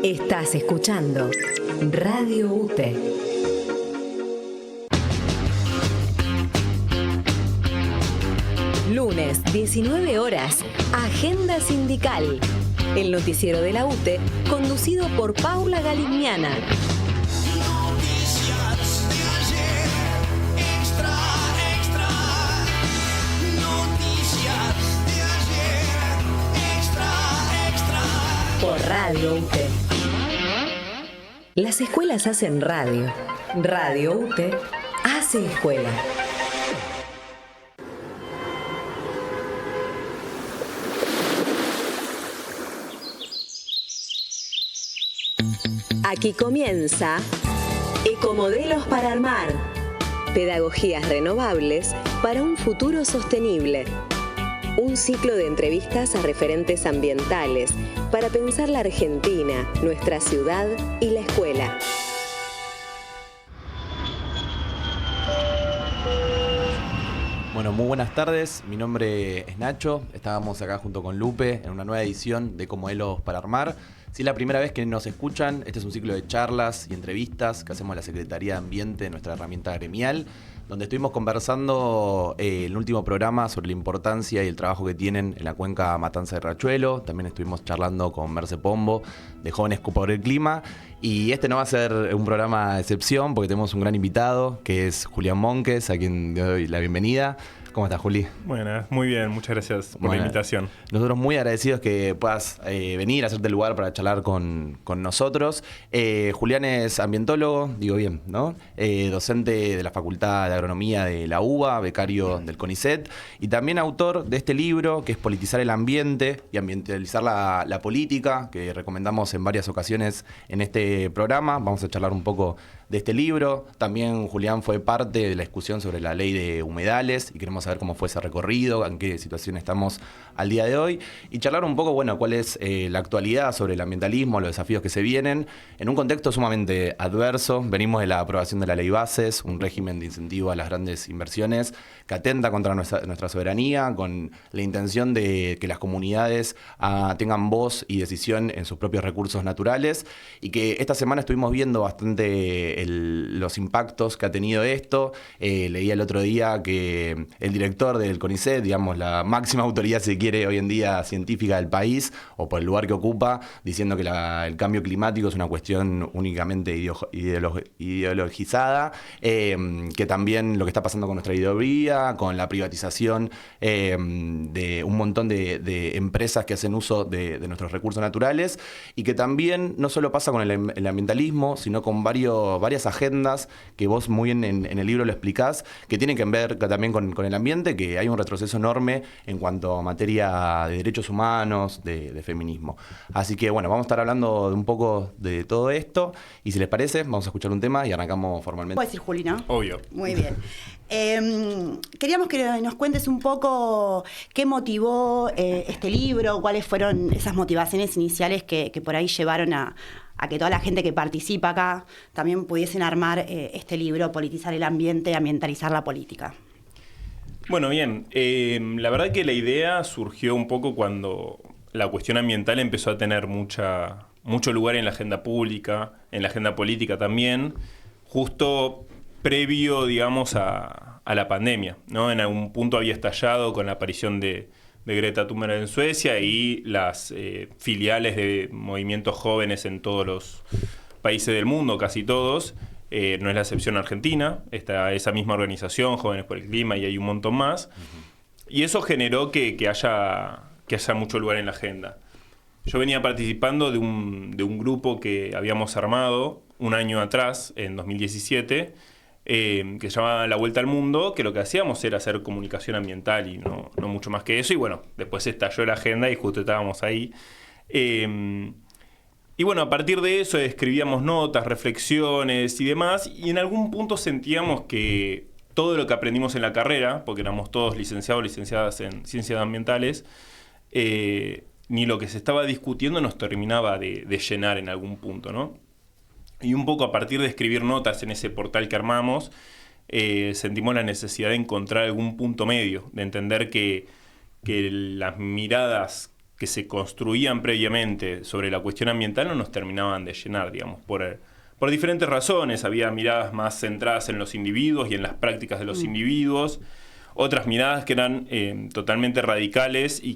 Estás escuchando Radio UTE. Lunes, 19 horas, Agenda Sindical. El noticiero de la UTE, conducido por Paula Galignana. Por Radio UTE. Las escuelas hacen radio. Radio UTE hace escuela. Aquí comienza Ecomodelos para armar. Pedagogías renovables para un futuro sostenible. Un ciclo de entrevistas a referentes ambientales para pensar la Argentina, nuestra ciudad y la escuela. Bueno, muy buenas tardes. Mi nombre es Nacho. Estábamos acá junto con Lupe en una nueva edición de Ecomodelos para armar. Si es la primera vez que nos escuchan, este es un ciclo de charlas y entrevistas que hacemos la Secretaría de Ambiente, nuestra herramienta gremial, donde estuvimos conversando el último programa sobre la importancia y el trabajo que tienen en la cuenca Matanza de Riachuelo. También estuvimos charlando con Merce Pombo, de Jóvenes por el Clima. Y este no va a ser un programa de excepción, porque tenemos un gran invitado, que es Julián Monques, a quien le doy la bienvenida. ¿Cómo estás, Juli? Buenas, muy bien, muchas gracias por la invitación. Nosotros muy agradecidos que puedas venir, hacerte el lugar para charlar con nosotros. Julián es ambientólogo, digo bien, ¿no? Docente de la Facultad de Agronomía de la UBA, becario del CONICET, y también autor de este libro, que es Politizar el Ambiente y Ambientalizar la Política, que recomendamos en varias ocasiones en este programa. Vamos a charlar un poco de este libro. También Julián fue parte de la discusión sobre la ley de humedales y queremos saber cómo fue ese recorrido, en qué situación estamos al día de hoy y charlar un poco, bueno, cuál es la actualidad sobre el ambientalismo, los desafíos que se vienen en un contexto sumamente adverso. Venimos de la aprobación de la ley Bases, un régimen de incentivo a las grandes inversiones que atenta contra nuestra soberanía, con la intención de que las comunidades tengan voz y decisión en sus propios recursos naturales, y que esta semana estuvimos viendo bastante los impactos que ha tenido esto. Leía el otro día que el director del CONICET, digamos la máxima autoridad, si quiere, hoy en día científica del país, o por el lugar que ocupa, diciendo que el cambio climático es una cuestión únicamente ideologizada, que también lo que está pasando con nuestra hidrovía, con la privatización de un montón de empresas que hacen uso de nuestros recursos naturales, y que también no solo pasa con el ambientalismo, sino con varias agendas que vos muy bien en el libro lo explicás, que tienen que ver también con el ambiente, que hay un retroceso enorme en cuanto a materia de derechos humanos, de feminismo. Así que bueno, vamos a estar hablando de un poco de todo esto, y si les parece, vamos a escuchar un tema y arrancamos formalmente. ¿Puedes decir Juli, no? Obvio. Muy bien. Queríamos que nos cuentes un poco qué motivó este libro, cuáles fueron esas motivaciones iniciales que por ahí llevaron a que toda la gente que participa acá también pudiesen armar este libro, Politizar el Ambiente, Ambientalizar la Política. Bueno, bien. La verdad que la idea surgió un poco cuando la cuestión ambiental empezó a tener mucho lugar en la agenda pública, en la agenda política también, justo previo, digamos, a la pandemia, ¿no? En algún punto había estallado con la aparición de Greta Thunberg en Suecia y las filiales de movimientos jóvenes en todos los países del mundo, casi todos. No es la excepción Argentina, está esa misma organización, Jóvenes por el Clima, y hay un montón más. Uh-huh. Y eso generó que haya mucho lugar en la agenda. Yo venía participando de un grupo que habíamos armado un año atrás, en 2017, que se llamaba La Vuelta al Mundo, que lo que hacíamos era hacer comunicación ambiental y no mucho más que eso. Y bueno, después estalló la agenda y justo estábamos ahí. Y bueno, a partir de eso escribíamos notas, reflexiones y demás, y en algún punto sentíamos que todo lo que aprendimos en la carrera, porque éramos todos licenciados, licenciadas en ciencias ambientales, ni lo que se estaba discutiendo nos terminaba de llenar en algún punto, ¿no? Y un poco a partir de escribir notas en ese portal que armamos, sentimos la necesidad de encontrar algún punto medio, de entender que las miradas que se construían previamente sobre la cuestión ambiental no nos terminaban de llenar, digamos, por diferentes razones. Había miradas más centradas en los individuos y en las prácticas de los individuos, otras miradas que eran totalmente radicales y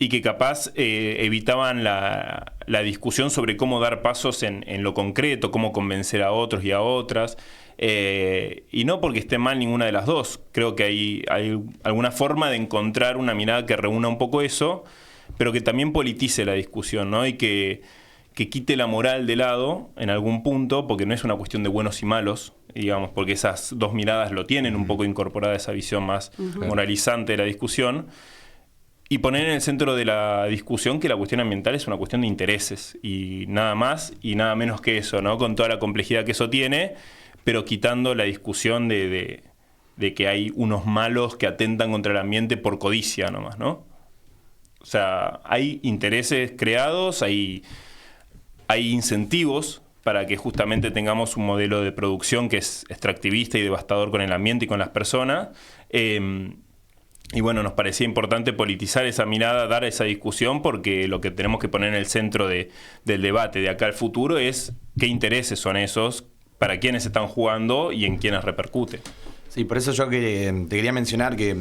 que capaz evitaban la discusión sobre cómo dar pasos en lo concreto, cómo convencer a otros y a otras. Y no porque esté mal ninguna de las dos. Creo que hay alguna forma de encontrar una mirada que reúna un poco eso, pero que también politice la discusión, ¿no? Y que quite la moral de lado en algún punto, porque no es una cuestión de buenos y malos, digamos, porque esas dos miradas lo tienen un poco incorporada, esa visión más moralizante de la discusión. Y poner en el centro de la discusión que la cuestión ambiental es una cuestión de intereses, y nada más y nada menos que eso, ¿no? Con toda la complejidad que eso tiene, pero quitando la discusión de que hay unos malos que atentan contra el ambiente por codicia nomás, ¿no? O sea, hay intereses creados, hay incentivos para que justamente tengamos un modelo de producción que es extractivista y devastador con el ambiente y con las personas. Y bueno, nos parecía importante politizar esa mirada, dar esa discusión, porque lo que tenemos que poner en el centro del debate de acá al futuro es qué intereses son esos, para quiénes están jugando y en quiénes repercute. Sí, por eso yo te quería mencionar que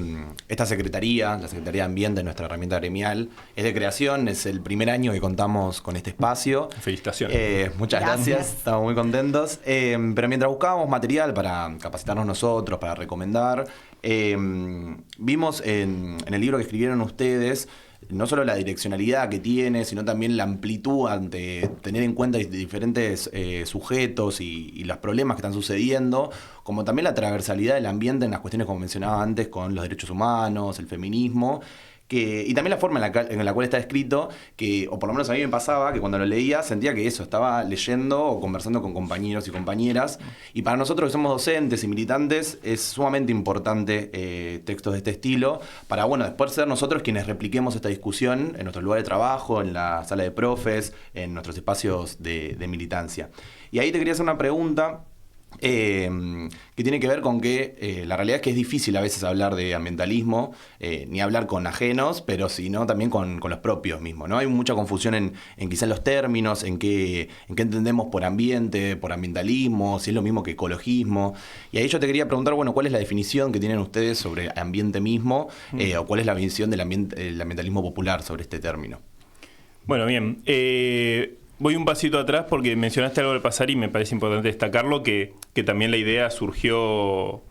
esta Secretaría, la Secretaría de Ambiente, nuestra herramienta gremial, es de creación, es el primer año que contamos con este espacio. Felicitaciones. Muchas gracias, estamos muy contentos. Pero mientras buscábamos material para capacitarnos nosotros, para recomendar, vimos en el libro que escribieron ustedes no solo la direccionalidad que tiene, sino también la amplitud ante tener en cuenta diferentes sujetos y los problemas que están sucediendo, como también la transversalidad del ambiente en las cuestiones, como mencionaba antes, con los derechos humanos, el feminismo, y también la forma en la cual está escrito, que, o por lo menos a mí me pasaba, que cuando lo leía sentía que eso, estaba leyendo o conversando con compañeros y compañeras, y para nosotros que somos docentes y militantes es sumamente importante textos de este estilo, para, bueno, después ser nosotros quienes repliquemos esta discusión en nuestro lugar de trabajo, en la sala de profes, en nuestros espacios de militancia. Y ahí te quería hacer una pregunta, que tiene que ver con que la realidad es que es difícil a veces hablar de ambientalismo, ni hablar con ajenos, pero sino también con los propios mismos, ¿no? Hay mucha confusión en quizás los términos, en qué entendemos por ambiente, por ambientalismo, si es lo mismo que ecologismo. Y ahí yo te quería preguntar, bueno, ¿cuál es la definición que tienen ustedes sobre ambiente mismo, o cuál es la visión del ambientalismo popular sobre este término? Bueno, bien. Voy un pasito atrás porque mencionaste algo del pasar y me parece importante destacarlo, que también la idea surgió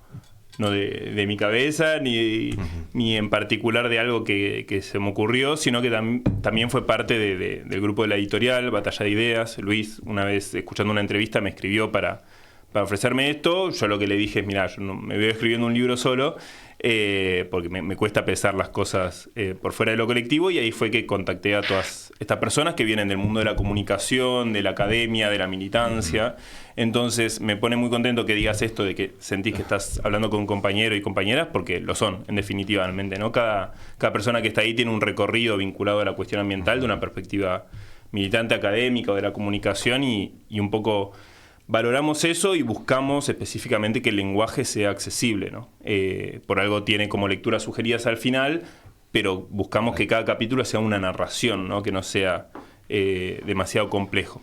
no de mi cabeza, ni en particular de algo que se me ocurrió, sino que también fue parte del grupo de la editorial, Batalla de Ideas. Luis, una vez escuchando una entrevista, me escribió para ofrecerme esto. Yo lo que le dije es, mirá, yo no me veo escribiendo un libro solo, porque me cuesta pensar las cosas por fuera de lo colectivo, y ahí fue que contacté a todas estas personas que vienen del mundo de la comunicación, de la academia, de la militancia. Entonces me pone muy contento que digas esto de que sentís que estás hablando con compañeros y compañeras, porque lo son, en definitivamente, ¿no? Cada persona que está ahí tiene un recorrido vinculado a la cuestión ambiental de una perspectiva militante, académica o de la comunicación, y un poco valoramos eso y buscamos específicamente que el lenguaje sea accesible, ¿no? Por algo tiene como lecturas sugeridas al final, pero buscamos que cada capítulo sea una narración, ¿no? Que no sea demasiado complejo.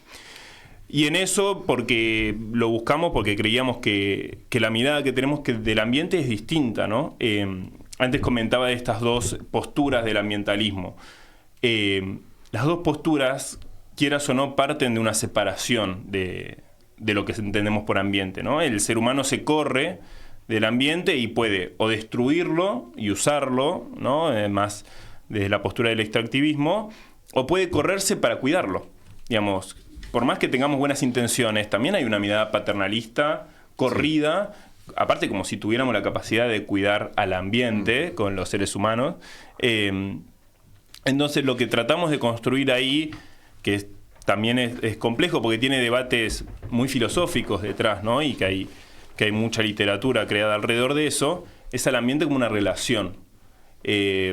Y en eso, porque lo buscamos, porque creíamos que la mirada que tenemos del ambiente es distinta, ¿no? Antes comentaba de estas dos posturas del ambientalismo. Las dos posturas, quieras o no, parten de una separación de lo que entendemos por ambiente, ¿no? El ser humano se corre del ambiente y puede o destruirlo y usarlo, ¿no? Más desde la postura del extractivismo, o puede correrse para cuidarlo. Digamos, por más que tengamos buenas intenciones, también hay una mirada paternalista, corrida, sí. Aparte como si tuviéramos la capacidad de cuidar al ambiente con los seres humanos. Entonces lo que tratamos de construir ahí, que también es complejo porque tiene debates muy filosóficos detrás, ¿no? Y que hay mucha literatura creada alrededor de eso, es al ambiente como una relación.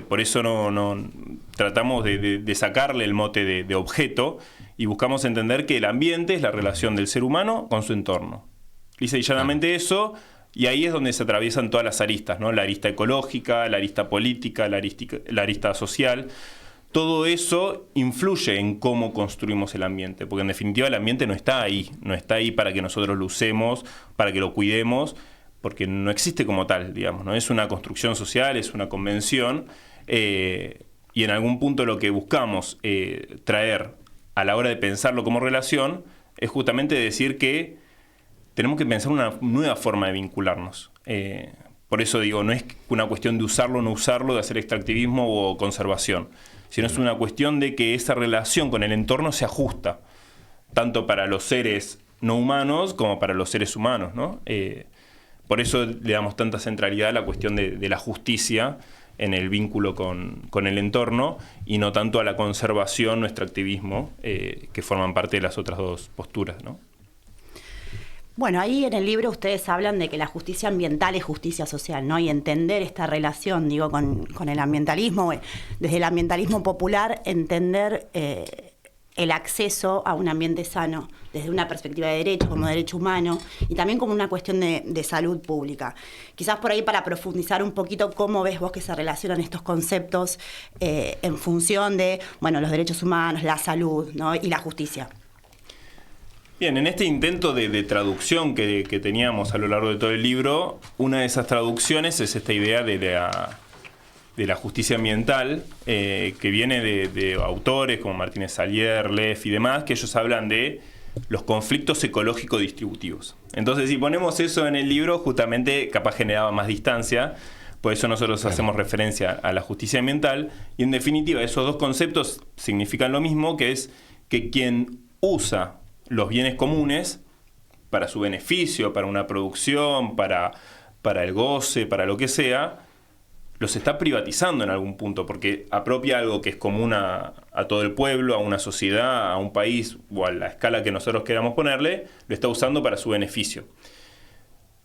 Por eso no tratamos de sacarle el mote de objeto y buscamos entender que el ambiente es la relación del ser humano con su entorno. Lisa y llanamente eso, Y ahí es donde se atraviesan todas las aristas, ¿no? La arista ecológica, la arista política, la arista social. Todo eso influye en cómo construimos el ambiente, porque en definitiva el ambiente no está ahí para que nosotros lo usemos, para que lo cuidemos, porque no existe como tal, digamos, ¿no? Es una construcción social, es una convención, y en algún punto lo que buscamos traer a la hora de pensarlo como relación es justamente decir que tenemos que pensar una nueva forma de vincularnos. Por eso digo, no es una cuestión de usarlo o no usarlo, de hacer extractivismo o conservación, sino es una cuestión de que esa relación con el entorno se ajusta, tanto para los seres no humanos como para los seres humanos, ¿no? Por eso le damos tanta centralidad a la cuestión de la justicia en el vínculo con el entorno y no tanto a la conservación o extractivismo, que forman parte de las otras dos posturas, ¿no? Bueno, ahí en el libro ustedes hablan de que la justicia ambiental es justicia social, ¿no? Y entender esta relación, digo, con el ambientalismo, desde el ambientalismo popular, entender el acceso a un ambiente sano, desde una perspectiva de derecho, como derecho humano, y también como una cuestión de salud pública. Quizás por ahí para profundizar un poquito cómo ves vos que se relacionan estos conceptos en función de, bueno, los derechos humanos, la salud, ¿no? Y la justicia. Bien, en este intento de traducción que teníamos a lo largo de todo el libro, una de esas traducciones es esta idea de la justicia ambiental, que viene de autores como Martínez Salier, Leff y demás, que ellos hablan de los conflictos ecológico-distributivos. Entonces, si ponemos eso en el libro, justamente capaz generaba más distancia, por eso nosotros hacemos referencia a la justicia ambiental, y en definitiva esos dos conceptos significan lo mismo, que es que quien usa los bienes comunes para su beneficio, para una producción, para el goce, para lo que sea, los está privatizando en algún punto, porque apropia algo que es común a todo el pueblo, a una sociedad, a un país, o a la escala que nosotros queramos ponerle, lo está usando para su beneficio.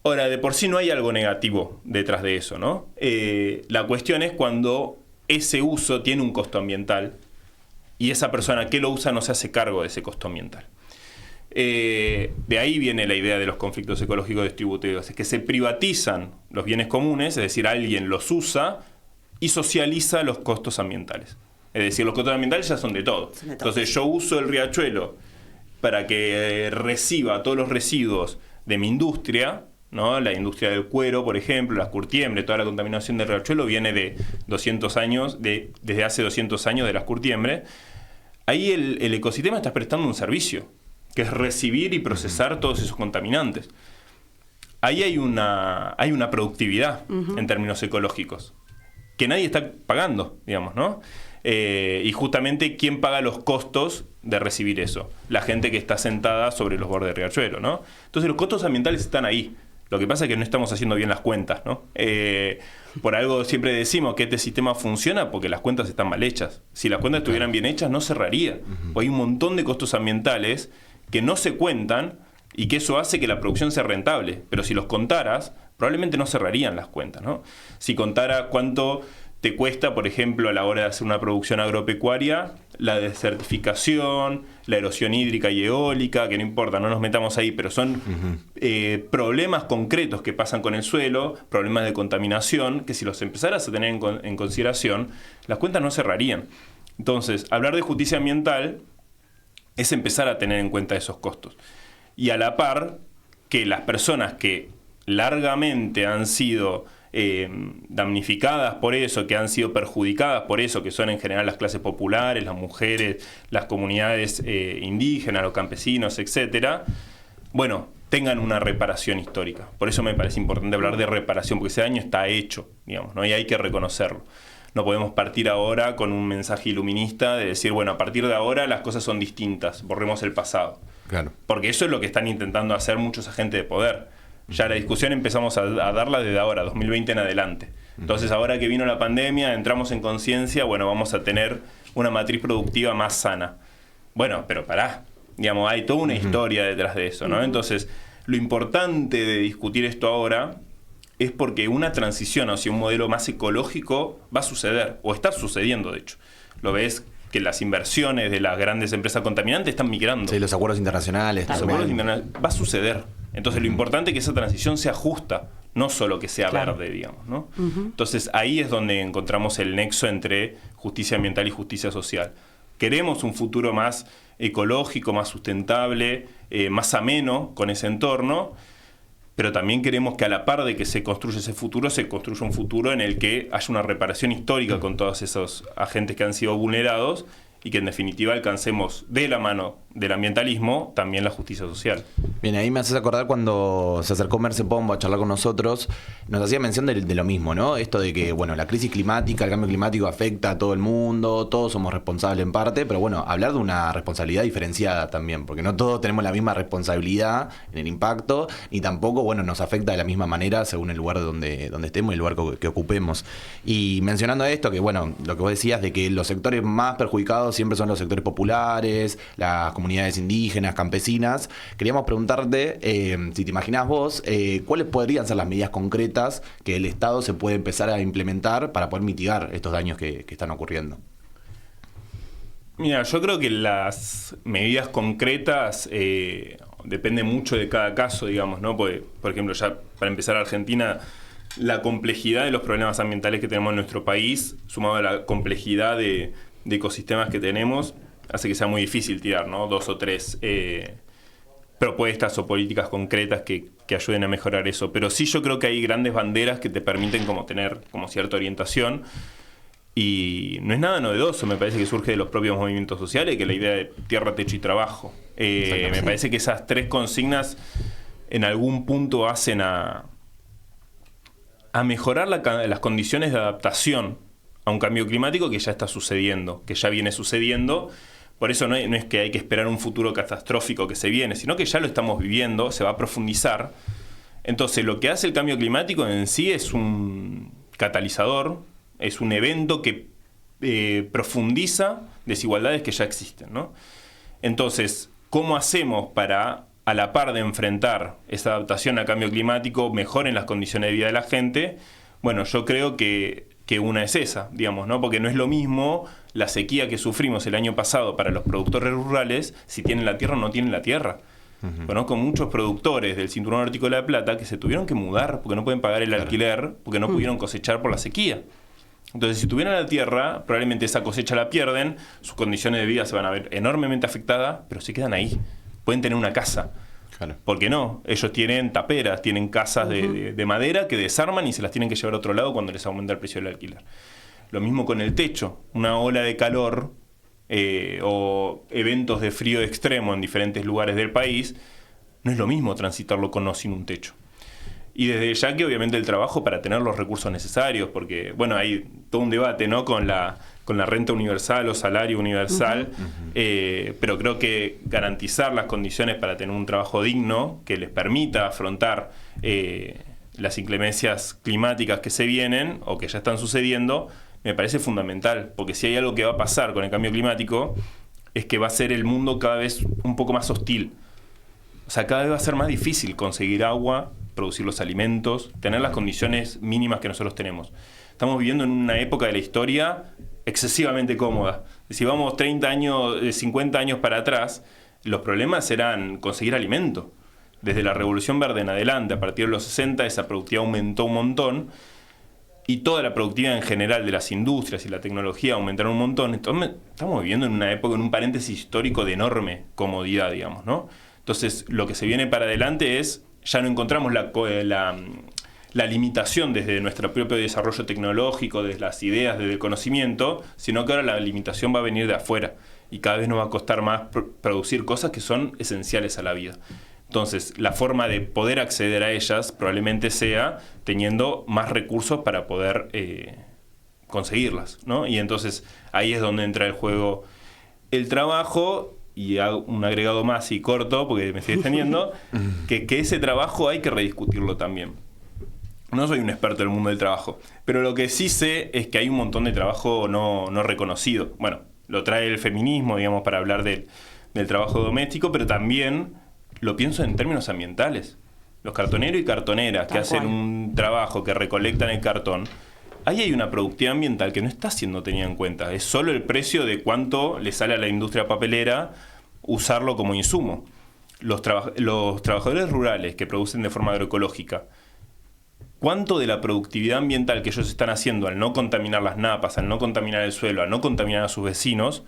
Ahora, de por sí no hay algo negativo detrás de eso, ¿no? La cuestión es cuando ese uso tiene un costo ambiental y esa persona que lo usa no se hace cargo de ese costo ambiental. De ahí viene la idea de los conflictos ecológicos distributivos, es que se privatizan los bienes comunes, es decir, alguien los usa y socializa los costos ambientales. Es decir, los costos ambientales ya son de todo. Entonces yo uso el riachuelo para que reciba todos los residuos de mi industria, ¿no? La industria del cuero, por ejemplo, las curtiembres, toda la contaminación del riachuelo viene de 200 años, desde hace 200 años de las curtiembres. Ahí el ecosistema está prestando un servicio, que es recibir y procesar todos esos contaminantes. Ahí hay una productividad en términos ecológicos, que nadie está pagando, digamos, ¿no? Y justamente, ¿quién paga los costos de recibir eso? La gente que está sentada sobre los bordes del riachuelo, ¿no? Entonces los costos ambientales están ahí. Lo que pasa es que no estamos haciendo bien las cuentas, ¿no? Por algo siempre decimos que este sistema funciona porque las cuentas están mal hechas. Si las cuentas estuvieran bien hechas, no cerraría. Hay un montón de costos ambientales que no se cuentan y que eso hace que la producción sea rentable. Pero si los contaras, probablemente no cerrarían las cuentas, ¿no? Si contara cuánto te cuesta, por ejemplo, a la hora de hacer una producción agropecuaria, la desertificación, la erosión hídrica y eólica, que no importa, no nos metamos ahí, pero son problemas concretos que pasan con el suelo, problemas de contaminación, que si los empezaras a tener en consideración, las cuentas no cerrarían. Entonces, hablar de justicia ambiental es empezar a tener en cuenta esos costos. Y a la par, que las personas que largamente han sido damnificadas por eso, que han sido perjudicadas por eso, que son en general las clases populares, las mujeres, las comunidades indígenas, los campesinos, etcétera, bueno, tengan una reparación histórica. Por eso me parece importante hablar de reparación, porque ese daño está hecho, digamos, ¿no? Y hay que reconocerlo. No podemos partir ahora con un mensaje iluminista de decir, bueno, a partir de ahora las cosas son distintas, borremos el pasado. Claro. Porque eso es lo que están intentando hacer muchos agentes de poder. Ya la discusión empezamos a darla desde ahora, 2020 en adelante. Entonces, ahora que vino la pandemia, entramos en conciencia, bueno, vamos a tener una matriz productiva más sana. Bueno, pero pará, digamos, hay toda una historia detrás de eso, ¿no? Entonces, lo importante de discutir esto ahora es porque una transición hacia un modelo más ecológico va a suceder, o está sucediendo, de hecho. Lo ves que las inversiones de las grandes empresas contaminantes están migrando. Sí, los acuerdos internacionales. Va a suceder. Entonces, lo importante es que esa transición sea justa, no solo que sea verde, digamos, ¿no? Entonces ahí es donde encontramos el nexo entre justicia ambiental y justicia social. Queremos un futuro más ecológico, más sustentable, más ameno con ese entorno, pero también queremos que a la par de que se construye ese futuro, se construya un futuro en el que haya una reparación histórica con todos esos agentes que han sido vulnerados y que en definitiva alcancemos de la mano del ambientalismo también la justicia social. Bien, ahí me haces acordar cuando se acercó Merce Pombo a charlar con nosotros, nos hacía mención de lo mismo, ¿no? Esto de que, bueno, la crisis climática, el cambio climático afecta a todo el mundo, todos somos responsables en parte, pero bueno, hablar de una responsabilidad diferenciada también, porque no todos tenemos la misma responsabilidad en el impacto, ni tampoco, bueno, nos afecta de la misma manera según el lugar donde estemos y el lugar que ocupemos. Y mencionando esto, que bueno, lo que vos decías de que los sectores más perjudicados siempre son los sectores populares, las comunidades indígenas, campesinas. Queríamos preguntarte, si te imaginás vos, ¿cuáles podrían ser las medidas concretas que el Estado se puede empezar a implementar para poder mitigar estos daños que están ocurriendo? Mira, yo creo que las medidas concretas dependen mucho de cada caso, digamos, ¿no? Porque, por ejemplo, ya para empezar, Argentina, la complejidad de los problemas ambientales que tenemos en nuestro país, sumado a la complejidad de ecosistemas que tenemos, hace que sea muy difícil tirar, ¿no? 2 o 3 propuestas o políticas concretas que ayuden a mejorar eso. Pero sí yo creo que hay grandes banderas que te permiten como tener como cierta orientación, y no es nada novedoso, me parece que surge de los propios movimientos sociales, que la idea de tierra, techo y trabajo. Me parece que esas 3 consignas en algún punto hacen a mejorar las condiciones de adaptación a un cambio climático que ya está sucediendo, que ya viene sucediendo. Por eso no es que hay que esperar un futuro catastrófico que se viene, sino que ya lo estamos viviendo, se va a profundizar. Entonces, lo que hace el cambio climático en sí es un catalizador, es un evento que profundiza desigualdades que ya existen, ¿no? Entonces, ¿cómo hacemos para, a la par de enfrentar esa adaptación al cambio climático, mejoren las condiciones de vida de la gente? Bueno, yo creo que una es esa, digamos, ¿no? Porque no es lo mismo la sequía que sufrimos el año pasado para los productores rurales, si tienen la tierra o no tienen la tierra. Conozco muchos productores del Cinturón Hortícola de Plata que se tuvieron que mudar porque no pueden pagar el alquiler, porque no pudieron cosechar por la sequía. Entonces, si tuvieran la tierra, probablemente esa cosecha la pierden, sus condiciones de vida se van a ver enormemente afectadas, pero se quedan ahí. Pueden tener una casa. Claro. ¿Por qué no? Ellos tienen taperas, tienen casas de madera que desarman y se las tienen que llevar a otro lado cuando les aumenta el precio del alquiler. Lo mismo con el techo. Una ola de calor o eventos de frío extremo en diferentes lugares del país, no es lo mismo transitarlo con o sin un techo. Y desde ya que obviamente el trabajo para tener los recursos necesarios, porque bueno, hay todo un debate, ¿no? con la renta universal o salario universal, pero creo que garantizar las condiciones para tener un trabajo digno que les permita afrontar las inclemencias climáticas que se vienen o que ya están sucediendo, me parece fundamental, porque si hay algo que va a pasar con el cambio climático es que va a ser el mundo cada vez un poco más hostil. O sea, cada vez va a ser más difícil conseguir agua, producir los alimentos, tener las condiciones mínimas que nosotros tenemos. Estamos viviendo en una época de la historia excesivamente cómoda. Si vamos 30 años, 50 años para atrás, los problemas eran conseguir alimento. Desde la Revolución Verde en adelante, a partir de los 60, esa productividad aumentó un montón, y toda la productividad en general de las industrias y la tecnología aumentaron un montón. Entonces, estamos viviendo en una época, en un paréntesis histórico de enorme comodidad, digamos, ¿no? Entonces, lo que se viene para adelante es, ya no encontramos la limitación desde nuestro propio desarrollo tecnológico, desde las ideas, desde el conocimiento, sino que ahora la limitación va a venir de afuera y cada vez nos va a costar más producir cosas que son esenciales a la vida. Entonces, la forma de poder acceder a ellas probablemente sea teniendo más recursos para poder conseguirlas, ¿no? Y entonces ahí es donde entra el juego el trabajo. Y hago un agregado más y corto, porque me estoy extendiendo, que ese trabajo hay que rediscutirlo también. No soy un experto en el mundo del trabajo, pero lo que sí sé es que hay un montón de trabajo no reconocido. Bueno, lo trae el feminismo, digamos, para hablar del trabajo doméstico, pero también lo pienso en términos ambientales. Los cartoneros y cartoneras que hacen un trabajo, que recolectan el cartón, ahí hay una productividad ambiental que no está siendo tenida en cuenta. Es solo el precio de cuánto le sale a la industria papelera usarlo como insumo. Los trabajadores rurales que producen de forma agroecológica cuánto de la productividad ambiental que ellos están haciendo al no contaminar las napas, al no contaminar el suelo, al no contaminar a sus vecinos,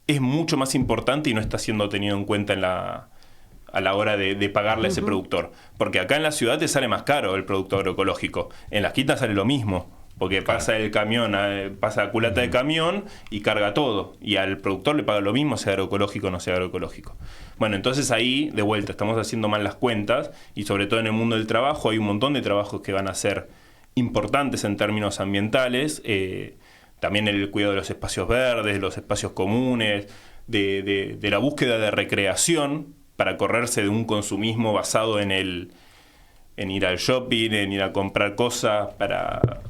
es mucho más importante y no está siendo tenido en cuenta a la hora de pagarle a ese productor. Porque acá en la ciudad te sale más caro el producto agroecológico. En las quitas sale lo mismo, porque pasa el camión, pasa la culata de camión y carga todo. Y al productor le paga lo mismo, sea agroecológico o no sea agroecológico. Bueno, entonces ahí, de vuelta, estamos haciendo mal las cuentas, y sobre todo en el mundo del trabajo hay un montón de trabajos que van a ser importantes en términos ambientales. También el cuidado de los espacios verdes, los espacios comunes, de la búsqueda de recreación para correrse de un consumismo basado en ir al shopping, en ir a comprar cosas para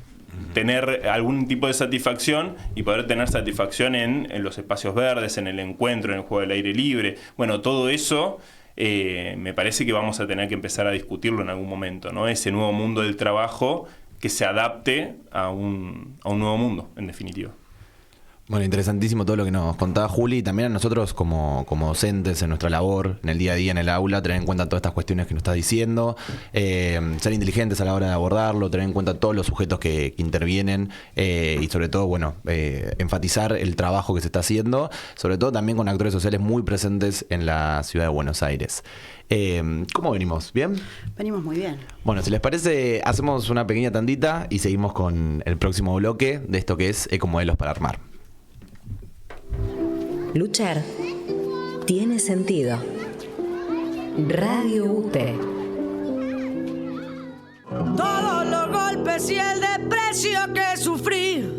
tener algún tipo de satisfacción y poder tener satisfacción en los espacios verdes, en el encuentro, en el juego del aire libre. Bueno, todo eso me parece que vamos a tener que empezar a discutirlo en algún momento, ¿no? Ese nuevo mundo del trabajo que se adapte a un nuevo mundo, en definitiva. Bueno, interesantísimo todo lo que nos contaba Juli, y también a nosotros como docentes en nuestra labor, en el día a día, en el aula, tener en cuenta todas estas cuestiones que nos estás diciendo, ser inteligentes a la hora de abordarlo, tener en cuenta todos los sujetos que intervienen, y sobre todo, bueno, enfatizar el trabajo que se está haciendo, sobre todo también con actores sociales muy presentes en la ciudad de Buenos Aires. ¿Cómo venimos? ¿Bien? Venimos muy bien. Bueno, si les parece, hacemos una pequeña tandita y seguimos con el próximo bloque de esto que es Ecomodelos para Armar. Luchar tiene sentido. Radio UTE. Todos los golpes y el desprecio que sufrí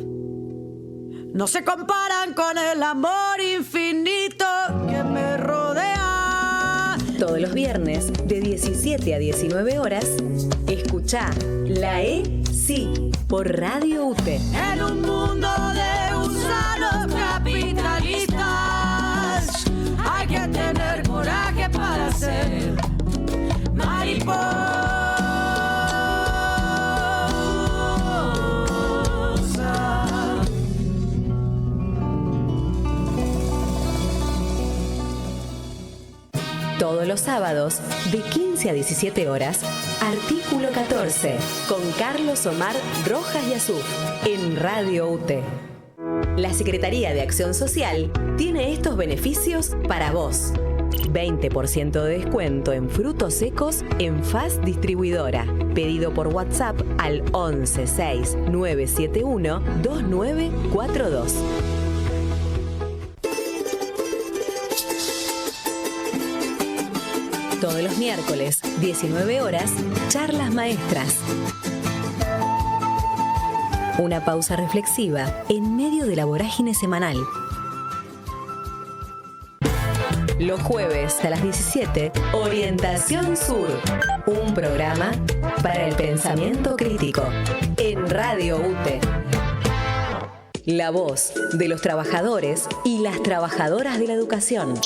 no se comparan con el amor infinito que me rodea. Todos los viernes de 17 a 19 horas, escuchá La Sí por Radio UTE. En un mundo de gusanos capitalistas hay que tener coraje para ser mariposa. Todos los sábados, de 15 a 17 horas, Artículo 14, con Carlos Omar Rojas y Azuf, en Radio UTE. La Secretaría de Acción Social tiene estos beneficios para vos. 20% de descuento en frutos secos en Faz Distribuidora. Pedido por WhatsApp al 11 6 971 2942. Todos los miércoles, 19 horas, Charlas Maestras. Una pausa reflexiva en medio de la vorágine semanal. Los jueves a las 17, Orientación Sur. Un programa para el pensamiento crítico. En Radio UTE. La voz de los trabajadores y las trabajadoras de la educación.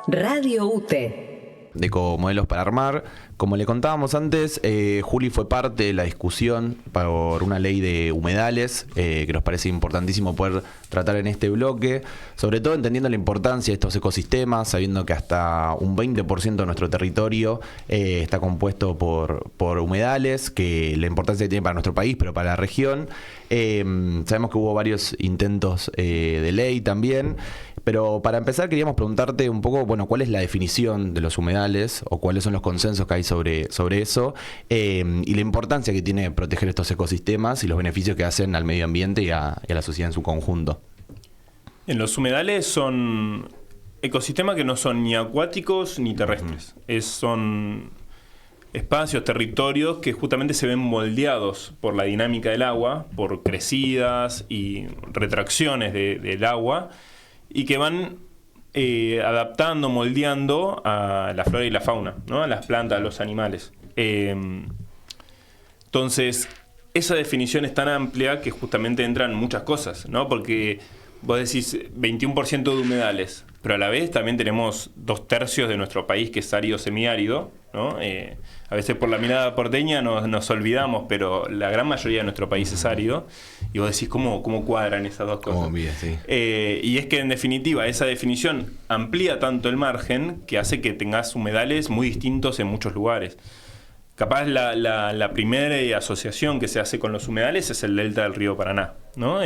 Radio UTE. De Ecomodelos para Armar. Como le contábamos antes, Juli fue parte de la discusión por una ley de humedales, que nos parece importantísimo poder tratar en este bloque, sobre todo entendiendo la importancia de estos ecosistemas, sabiendo que hasta un 20% de nuestro territorio está compuesto por humedales, que la importancia que tiene para nuestro país, pero para la región. Sabemos que hubo varios intentos de ley también, pero para empezar queríamos preguntarte un poco, bueno, ¿cuál es la definición de los humedales o cuáles son los consensos que hay sobre eso, y la importancia que tiene proteger estos ecosistemas y los beneficios que hacen al medio ambiente y a la sociedad en su conjunto? Los humedales son ecosistemas que no son ni acuáticos ni terrestres. Son espacios, territorios que justamente se ven moldeados por la dinámica del agua, por crecidas y retracciones del agua, y que van adaptando, moldeando a la flora y la fauna, ¿no? A las plantas, a los animales. Entonces, esa definición es tan amplia que justamente entran muchas cosas, ¿no? Porque vos decís 21% de humedales, pero a la vez también tenemos 2/3 de nuestro país que es árido semiárido, ¿no? A veces por la mirada porteña nos olvidamos, pero la gran mayoría de nuestro país es árido, y vos decís cómo cuadran esas dos cosas. Sí. Y es que en definitiva esa definición amplía tanto el margen que hace que tengas humedales muy distintos en muchos lugares. capaz la primera asociación que se hace con los humedales es el delta del río Paraná, ¿no?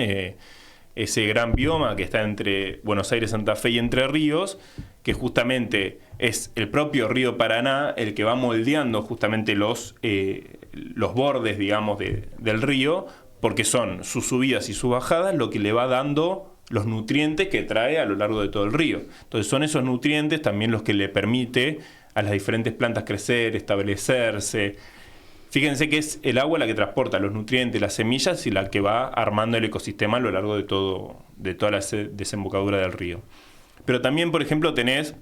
Ese gran bioma que está entre Buenos Aires, Santa Fe y Entre Ríos, que justamente es el propio río Paraná el que va moldeando justamente los bordes, digamos, del río, porque son sus subidas y sus bajadas lo que le va dando los nutrientes que trae a lo largo de todo el río. Entonces son esos nutrientes también los que le permite a las diferentes plantas crecer, establecerse. Fíjense que es el agua la que transporta los nutrientes, las semillas y la que va armando el ecosistema a lo largo de toda la desembocadura del río. Pero también, por ejemplo, tenés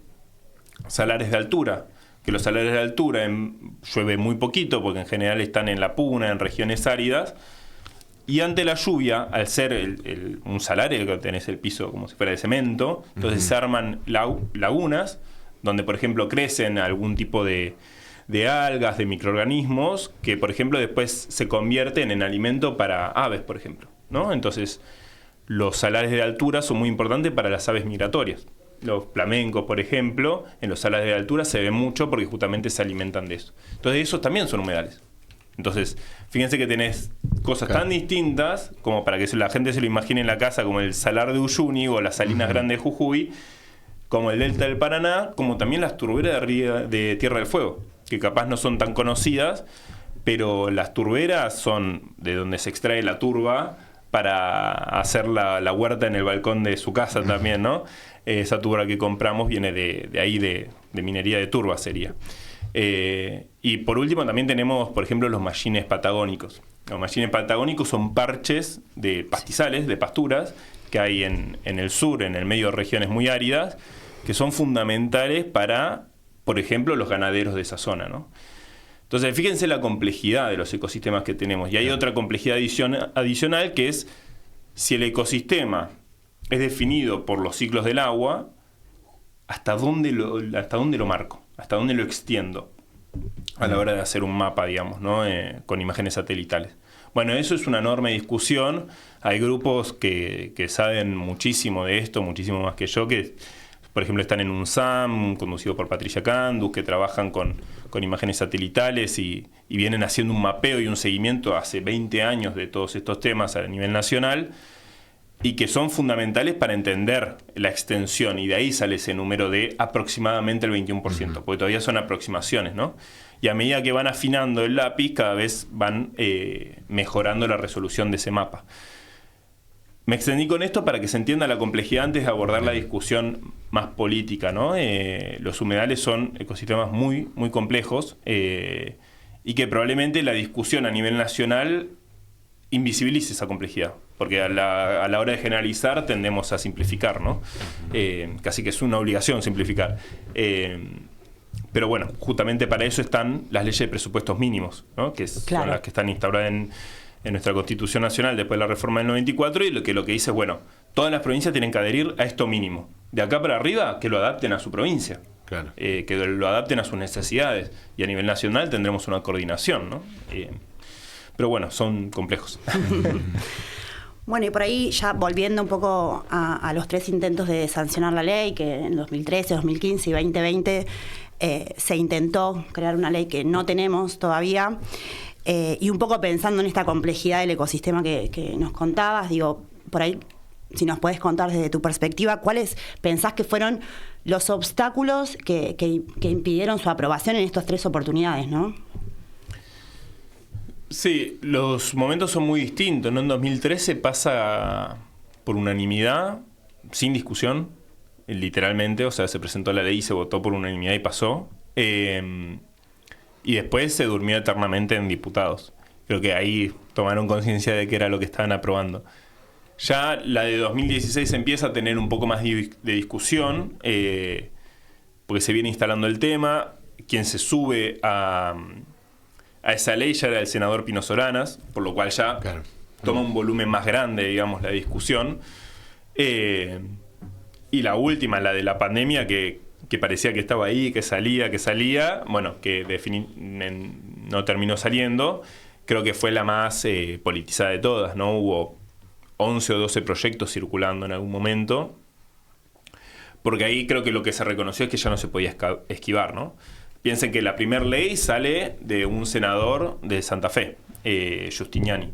salares de altura, que los salares de altura llueve muy poquito porque en general están en la puna, en regiones áridas, y ante la lluvia, al ser un salario que tenés el piso como si fuera de cemento, entonces se arman lagunas donde, por ejemplo, crecen algún tipo de algas, de microorganismos, que, por ejemplo, después se convierten en alimento para aves, por ejemplo, ¿no? Entonces, los salares de altura son muy importantes para las aves migratorias. Los flamencos, por ejemplo, en los salares de altura se ven mucho porque justamente se alimentan de eso. Entonces, esos también son humedales. Entonces, fíjense que tenés cosas tan distintas como para que la gente se lo imagine en la casa, como el Salar de Uyuni o las Salinas Grandes de Jujuy, como el Delta del Paraná, como también las turberas de Tierra del Fuego, que capaz no son tan conocidas, pero las turberas son de donde se extrae la turba para hacer la huerta en el balcón de su casa también, ¿no? Esa turba que compramos viene de ahí, de minería de turba sería. Y por último también tenemos, por ejemplo, los mallines patagónicos. Los mallines patagónicos son parches de pastizales, de pasturas, que hay en el sur, en el medio de regiones muy áridas, que son fundamentales para, por ejemplo, los ganaderos de esa zona, ¿no? Entonces, fíjense la complejidad de los ecosistemas que tenemos. Y hay otra complejidad adicional que es, si el ecosistema es definido por los ciclos del agua, ¿hasta dónde lo marco? ¿Hasta dónde lo extiendo? A la hora de hacer un mapa, digamos, ¿no? Con imágenes satelitales. Bueno, eso es una enorme discusión. Hay grupos que saben muchísimo de esto, muchísimo más que yo, que, por ejemplo, están en UNSAM, conducido por Patricia Candus, que trabajan con imágenes satelitales y vienen haciendo un mapeo y un seguimiento hace 20 años de todos estos temas a nivel nacional, y que son fundamentales para entender la extensión, y de ahí sale ese número de aproximadamente el 21%, porque todavía son aproximaciones, ¿no? Y a medida que van afinando el lápiz, cada vez van mejorando la resolución de ese mapa. Me extendí con esto para que se entienda la complejidad antes de abordar la discusión más política, ¿no? Los humedales son ecosistemas muy, muy complejos, y que probablemente la discusión a nivel nacional invisibilice esa complejidad, porque a la hora de generalizar tendemos a simplificar, ¿no? Casi que es una obligación simplificar. Pero bueno, justamente para eso están las leyes de presupuestos mínimos, ¿no? Que son las que están instauradas en nuestra Constitución Nacional después de la reforma del 94, y lo que dice es, bueno, todas las provincias tienen que adherir a esto mínimo. De acá para arriba, que lo adapten a su provincia. Claro. Que lo adapten a sus necesidades. Y a nivel nacional tendremos una coordinación, ¿no? Pero bueno, son complejos. Bueno, y por ahí ya volviendo un poco a los 3 intentos de sancionar la ley, que en 2013, 2015 y 2020 se intentó crear una ley que no tenemos todavía, y un poco pensando en esta complejidad del ecosistema que nos contabas, digo, por ahí, si nos puedes contar desde tu perspectiva, ¿cuáles pensás que fueron los obstáculos que impidieron su aprobación en estas 3 oportunidades, ¿no? Sí, los momentos son muy distintos, ¿no? En 2013 pasa por unanimidad, sin discusión, literalmente, o sea, se presentó la ley y se votó por unanimidad y pasó. Y después se durmió eternamente en diputados. Creo que ahí tomaron conciencia de que era lo que estaban aprobando. Ya la de 2016 empieza a tener un poco más de discusión, porque se viene instalando el tema. Quien se sube a esa ley ya era el senador Pino Solanas, por lo cual ya toma un volumen más grande, digamos, la discusión. Y la última, la de la pandemia, que parecía que estaba ahí, que salía, bueno, que no terminó saliendo, creo que fue la más politizada de todas, ¿no? Hubo 11 o 12 proyectos circulando en algún momento, porque ahí creo que lo que se reconoció es que ya no se podía esquivar, ¿no? Piensen que la primera ley sale de un senador de Santa Fe, Giustiniani.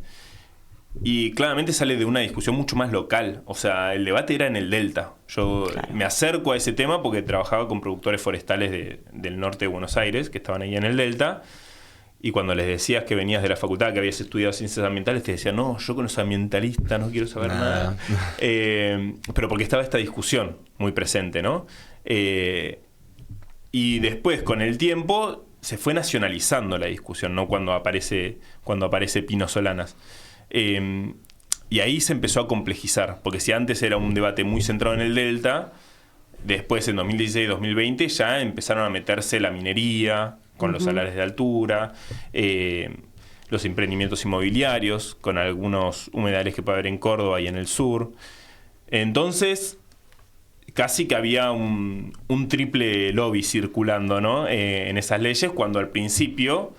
Y claramente sale de una discusión mucho más local. O sea, el debate era en el Delta. Yo me acerco a ese tema porque trabajaba con productores forestales del norte de Buenos Aires, que estaban ahí en el Delta. Y cuando les decías que venías de la facultad, que habías estudiado ciencias ambientales, te decían, no, yo con los ambientalistas no quiero saber nada. Pero porque estaba esta discusión muy presente, ¿no? Y después, con el tiempo, se fue nacionalizando la discusión, ¿no? Cuando aparece Pino Solanas. Y ahí se empezó a complejizar, porque si antes era un debate muy centrado en el Delta, después en 2016 y 2020 ya empezaron a meterse la minería, con los salares de altura, los emprendimientos inmobiliarios, con algunos humedales que puede haber en Córdoba y en el sur. Entonces, casi que había un triple lobby circulando, ¿no? En esas leyes, cuando al principio,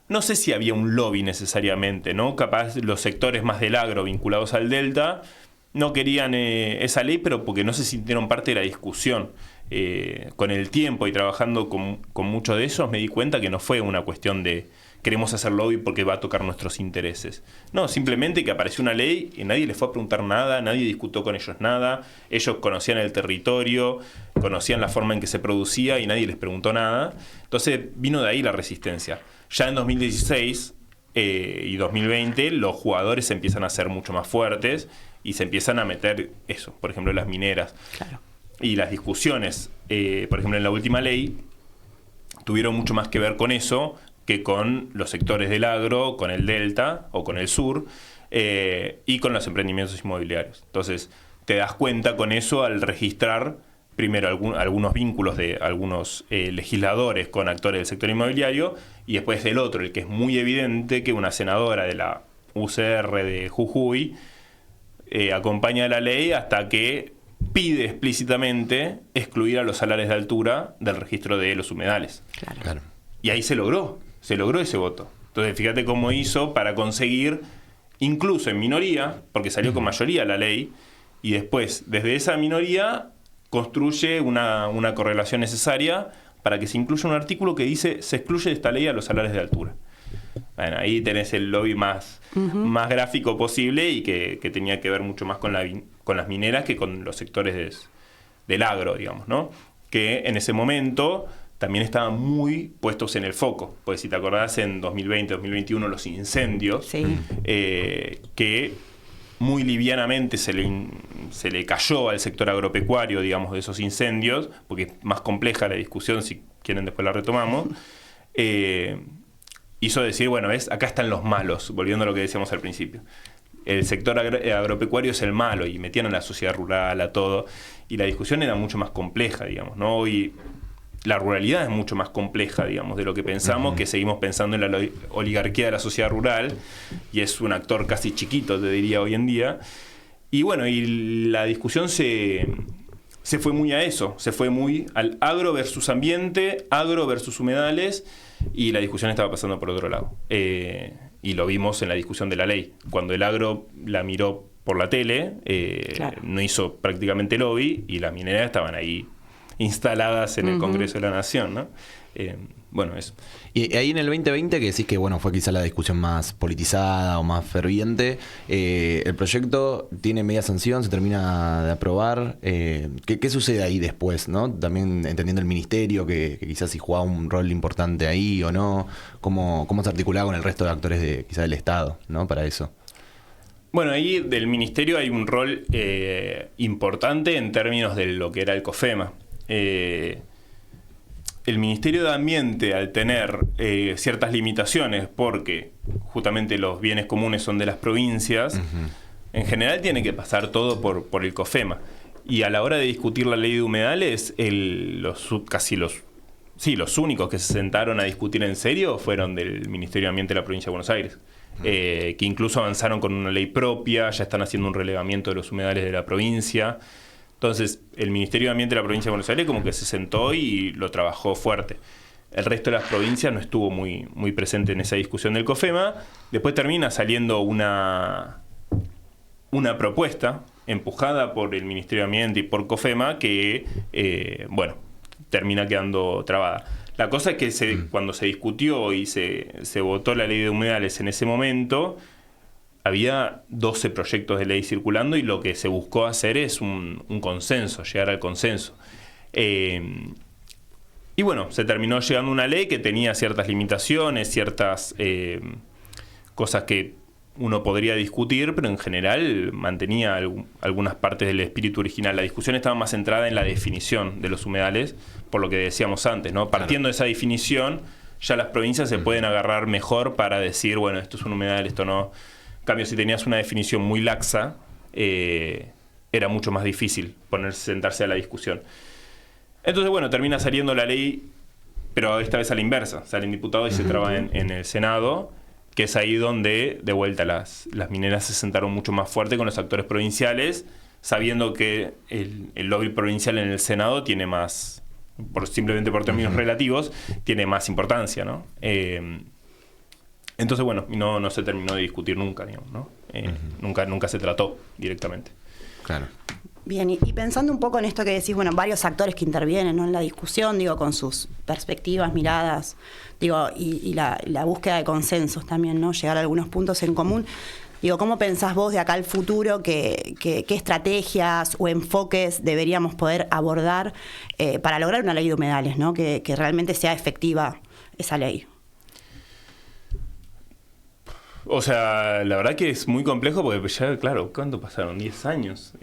no sé si había un lobby necesariamente, ¿no? Capaz los sectores más del agro vinculados al Delta no querían esa ley, pero porque no se sintieron parte de la discusión. Con el tiempo y trabajando con muchos de esos, me di cuenta que no fue una cuestión de queremos hacer lobby porque va a tocar nuestros intereses. No, simplemente que apareció una ley y nadie les fue a preguntar nada, nadie discutió con ellos nada, ellos conocían el territorio, conocían la forma en que se producía y nadie les preguntó nada. Entonces vino de ahí la resistencia. Ya en 2016 y 2020 los jugadores se empiezan a ser mucho más fuertes y se empiezan a meter eso, por ejemplo las mineras. Claro. Y las discusiones, por ejemplo en la última ley, tuvieron mucho más que ver con eso que con los sectores del agro, con el Delta o con el sur, y con los emprendimientos inmobiliarios. Entonces, te das cuenta con eso al registrar primero algunos vínculos de algunos legisladores con actores del sector inmobiliario, y después del otro, el que es muy evidente que una senadora de la UCR de Jujuy acompaña la ley hasta que pide explícitamente excluir a los salares de altura del registro de los humedales. Claro. Y ahí se logró ese voto. Entonces, fíjate cómo hizo para conseguir, incluso en minoría, porque salió con mayoría la ley, y después, desde esa minoría, construye una correlación necesaria para que se incluya un artículo que dice se excluye de esta ley a los salarios de altura. Bueno, ahí tenés el lobby más gráfico posible y que tenía que ver mucho más con las mineras que con los sectores del agro, digamos, ¿no? Que en ese momento también estaban muy puestos en el foco. Pues si te acordás, en 2020, 2021, los incendios, que muy livianamente se le cayó al sector agropecuario, digamos, de esos incendios, porque es más compleja la discusión, si quieren después la retomamos, hizo decir, bueno, ¿ves? Acá están los malos, volviendo a lo que decíamos al principio. El sector agropecuario es el malo, y metían a la sociedad rural, a todo, y la discusión era mucho más compleja, digamos, ¿no? Hoy la ruralidad es mucho más compleja, digamos, de lo que pensamos, que seguimos pensando en la oligarquía de la sociedad rural, y es un actor casi chiquito, te diría, hoy en día. Y bueno, y la discusión se fue muy a eso, se fue muy al agro versus ambiente, agro versus humedales, y la discusión estaba pasando por otro lado. Y lo vimos en la discusión de la ley. Cuando el agro la miró por la tele, no hizo prácticamente lobby, y las mineras estaban ahí instaladas en el Congreso de la Nación, ¿no? Bueno, eso. Y ahí en el 2020, que decís que bueno, fue quizá la discusión más politizada o más ferviente, el proyecto tiene media sanción, se termina de aprobar. ¿Qué sucede ahí después, no? También entendiendo el ministerio, que quizás si jugaba un rol importante ahí o no, cómo se articulaba con el resto de actores quizá del Estado, ¿no? Para eso. Bueno, ahí del ministerio hay un rol importante en términos de lo que era el COFEMA. El Ministerio de Ambiente, al tener ciertas limitaciones, porque justamente los bienes comunes son de las provincias, en general tiene que pasar todo por el COFEMA. Y a la hora de discutir la ley de humedales, los únicos que se sentaron a discutir en serio fueron del Ministerio de Ambiente de la provincia de Buenos Aires. Que incluso avanzaron con una ley propia, ya están haciendo un relevamiento de los humedales de la provincia. Entonces, el Ministerio de Ambiente de la provincia de Buenos Aires como que se sentó y lo trabajó fuerte. El resto de las provincias no estuvo muy presente en esa discusión del COFEMA. Después termina saliendo una propuesta empujada por el Ministerio de Ambiente y por COFEMA que, termina quedando trabada. La cosa es que cuando se discutió y se votó la ley de humedales en ese momento, había 12 proyectos de ley circulando y lo que se buscó hacer es un consenso, llegar al consenso. Y bueno, se terminó llegando a una ley que tenía ciertas limitaciones, ciertas cosas que uno podría discutir, pero en general mantenía algunas partes del espíritu original. La discusión estaba más centrada en la definición de los humedales, por lo que decíamos antes, ¿no? Partiendo de esa definición, ya las provincias se pueden agarrar mejor para decir, bueno, esto es un humedal, esto no. En cambio, si tenías una definición muy laxa, era mucho más difícil sentarse a la discusión. Entonces, bueno, termina saliendo la ley, pero esta vez a la inversa. Sale en diputados y se traba en el Senado, que es ahí donde, de vuelta, las mineras se sentaron mucho más fuerte con los actores provinciales, sabiendo que el lobby provincial en el Senado tiene más, simplemente por términos relativos, tiene más importancia, ¿no? Entonces, bueno, no se terminó de discutir nunca, digamos, ¿no? Nunca se trató directamente. Claro. Bien, y pensando un poco en esto que decís, bueno, varios actores que intervienen, ¿no?, en la discusión, digo, con sus perspectivas, miradas, digo, y la búsqueda de consensos también, ¿no?, llegar a algunos puntos en común. Digo, ¿cómo pensás vos de acá al futuro qué estrategias o enfoques deberíamos poder abordar para lograr una ley de humedales, ¿no?, que realmente sea efectiva esa ley? O sea, la verdad que es muy complejo porque ya, claro, ¿cuánto pasaron? 10 años,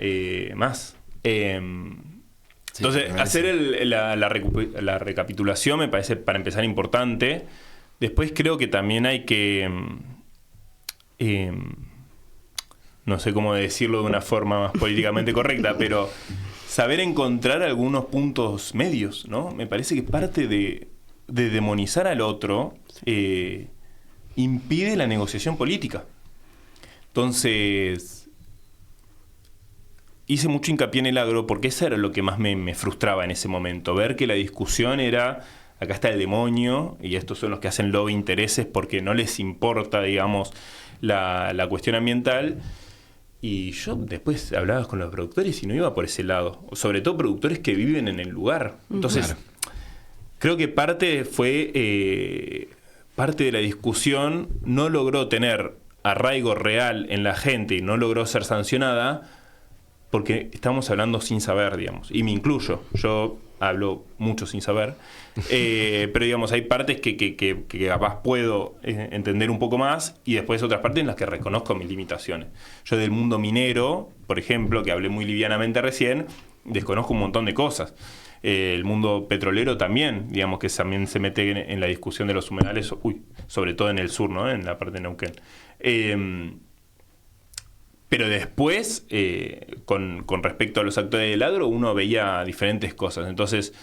más. Entonces, hacer la recapitulación me parece, para empezar, importante. Después creo que también hay que, no sé cómo decirlo de una forma más políticamente correcta, pero saber encontrar algunos puntos medios, ¿no? Me parece que parte de demonizar al otro impide la negociación política. Entonces, hice mucho hincapié en el agro porque eso era lo que más me frustraba en ese momento, ver que la discusión era, acá está el demonio, y estos son los que hacen lobby intereses porque no les importa, digamos, la cuestión ambiental. Y yo después hablaba con los productores y no iba por ese lado, sobre todo productores que viven en el lugar. Entonces, creo que parte de la discusión no logró tener arraigo real en la gente y no logró ser sancionada porque estamos hablando sin saber, digamos, y me incluyo, yo hablo mucho sin saber, pero digamos, hay partes que capaz puedo entender un poco más y después otras partes en las que reconozco mis limitaciones. Yo del mundo minero, por ejemplo, que hablé muy livianamente recién, desconozco un montón de cosas. El mundo petrolero también, digamos, que también se mete en la discusión de los humedales, sobre todo en el sur, ¿no?, en la parte de Neuquén. Pero después, con respecto a los actores del agro, uno veía diferentes cosas. Entonces,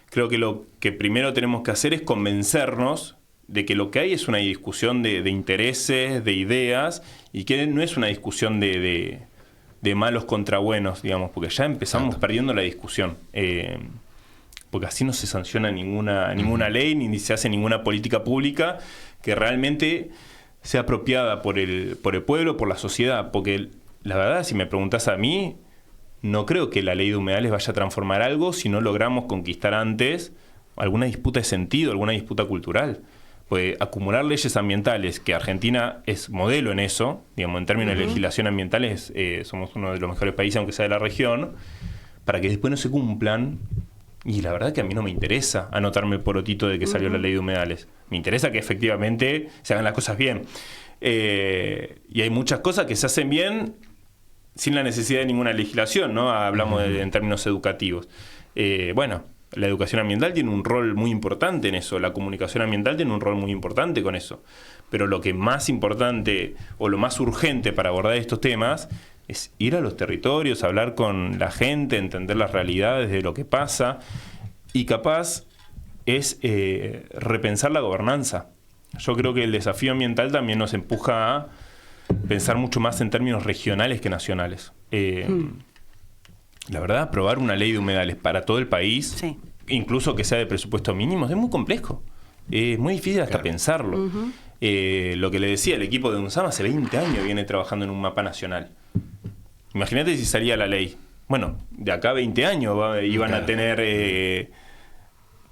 creo que lo que primero tenemos que hacer es convencernos de que lo que hay es una discusión de intereses, de ideas, y que no es una discusión de malos contra buenos, digamos, porque ya empezamos perdiendo la discusión. Porque así no se sanciona ninguna ley, ni se hace ninguna política pública que realmente sea apropiada por el pueblo, por la sociedad. Porque la verdad, si me preguntás a mí, no creo que la ley de humedales vaya a transformar algo si no logramos conquistar antes alguna disputa de sentido, alguna disputa cultural. Pues acumular leyes ambientales, que Argentina es modelo en eso, digamos, en términos de legislación ambiental somos uno de los mejores países, aunque sea de la región, para que después no se cumplan. Y la verdad que a mí no me interesa anotarme el porotito de que salió la ley de humedales. Me interesa que efectivamente se hagan las cosas bien. Y hay muchas cosas que se hacen bien sin la necesidad de ninguna legislación, ¿no? Hablamos en términos educativos. Bueno, la educación ambiental tiene un rol muy importante en eso. La comunicación ambiental tiene un rol muy importante con eso. Pero lo que más importante o lo más urgente para abordar estos temas es ir a los territorios, hablar con la gente, entender las realidades de lo que pasa, y capaz es repensar la gobernanza. Yo creo que el desafío ambiental también nos empuja a pensar mucho más en términos regionales que nacionales. La verdad, aprobar una ley de humedales para todo el país, incluso que sea de presupuesto mínimo, es muy complejo. Es muy difícil hasta pensarlo. Lo que le decía, el equipo de UNSAM hace 20 años viene trabajando en un mapa nacional. Imagínate si salía la ley. Bueno, de acá a 20 años iban a tener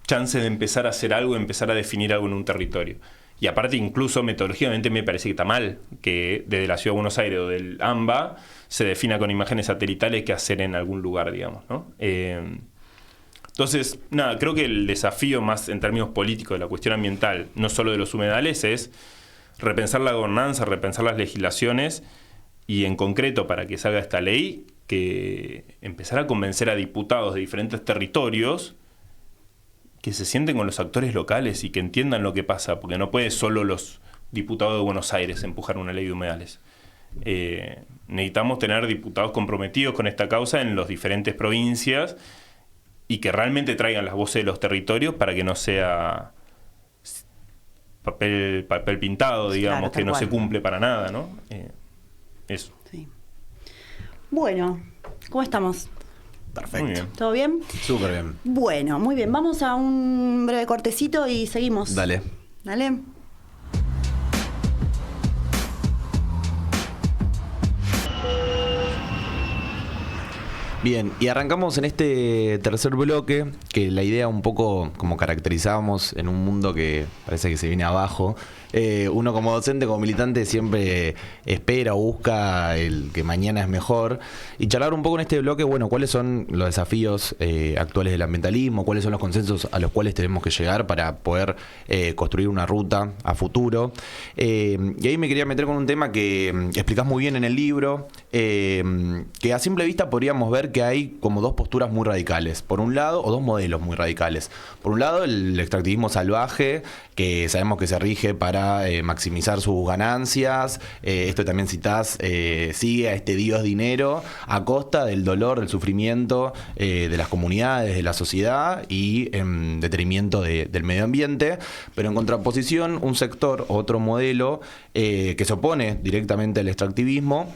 chance de empezar a hacer algo, empezar a definir algo en un territorio. Y aparte, incluso metodológicamente me parece que está mal que desde la Ciudad de Buenos Aires o del AMBA se defina con imágenes satelitales qué hacer en algún lugar, digamos, ¿no? Entonces, nada, creo que el desafío más en términos políticos de la cuestión ambiental, no solo de los humedales, es repensar la gobernanza, repensar las legislaciones y en concreto, para que salga esta ley, que empezar a convencer a diputados de diferentes territorios que se sienten con los actores locales y que entiendan lo que pasa, porque no puede solo los diputados de Buenos Aires empujar una ley de humedales. Necesitamos tener diputados comprometidos con esta causa en las diferentes provincias y que realmente traigan las voces de los territorios para que no sea papel pintado, digamos, claro, que no se cumple para nada, ¿no? Eso. Sí. Bueno, ¿cómo estamos? Perfecto. Muy bien. ¿Todo bien? Súper bien. Bueno, muy bien. Vamos a un breve cortecito y seguimos. Dale. Dale. Bien, y arrancamos en este tercer bloque, que la idea un poco como caracterizábamos en un mundo que parece que se viene abajo. Uno como docente, como militante, siempre espera o busca el que mañana es mejor. Y charlar un poco en este bloque, bueno, cuáles son los desafíos actuales del ambientalismo, cuáles son los consensos a los cuales tenemos que llegar para poder construir una ruta a futuro. Y ahí me quería meter con un tema que explicás muy bien en el libro, que a simple vista podríamos ver que hay como dos posturas muy radicales. Por un lado, o dos modelos muy radicales. Por un lado, el extractivismo salvaje, que sabemos que se rige para maximizar sus ganancias. Esto también citás, sigue a este dios dinero a costa del dolor, del sufrimiento de las comunidades, de la sociedad y en detrimento del medio ambiente. Pero en contraposición, un sector, otro modelo, que se opone directamente al extractivismo,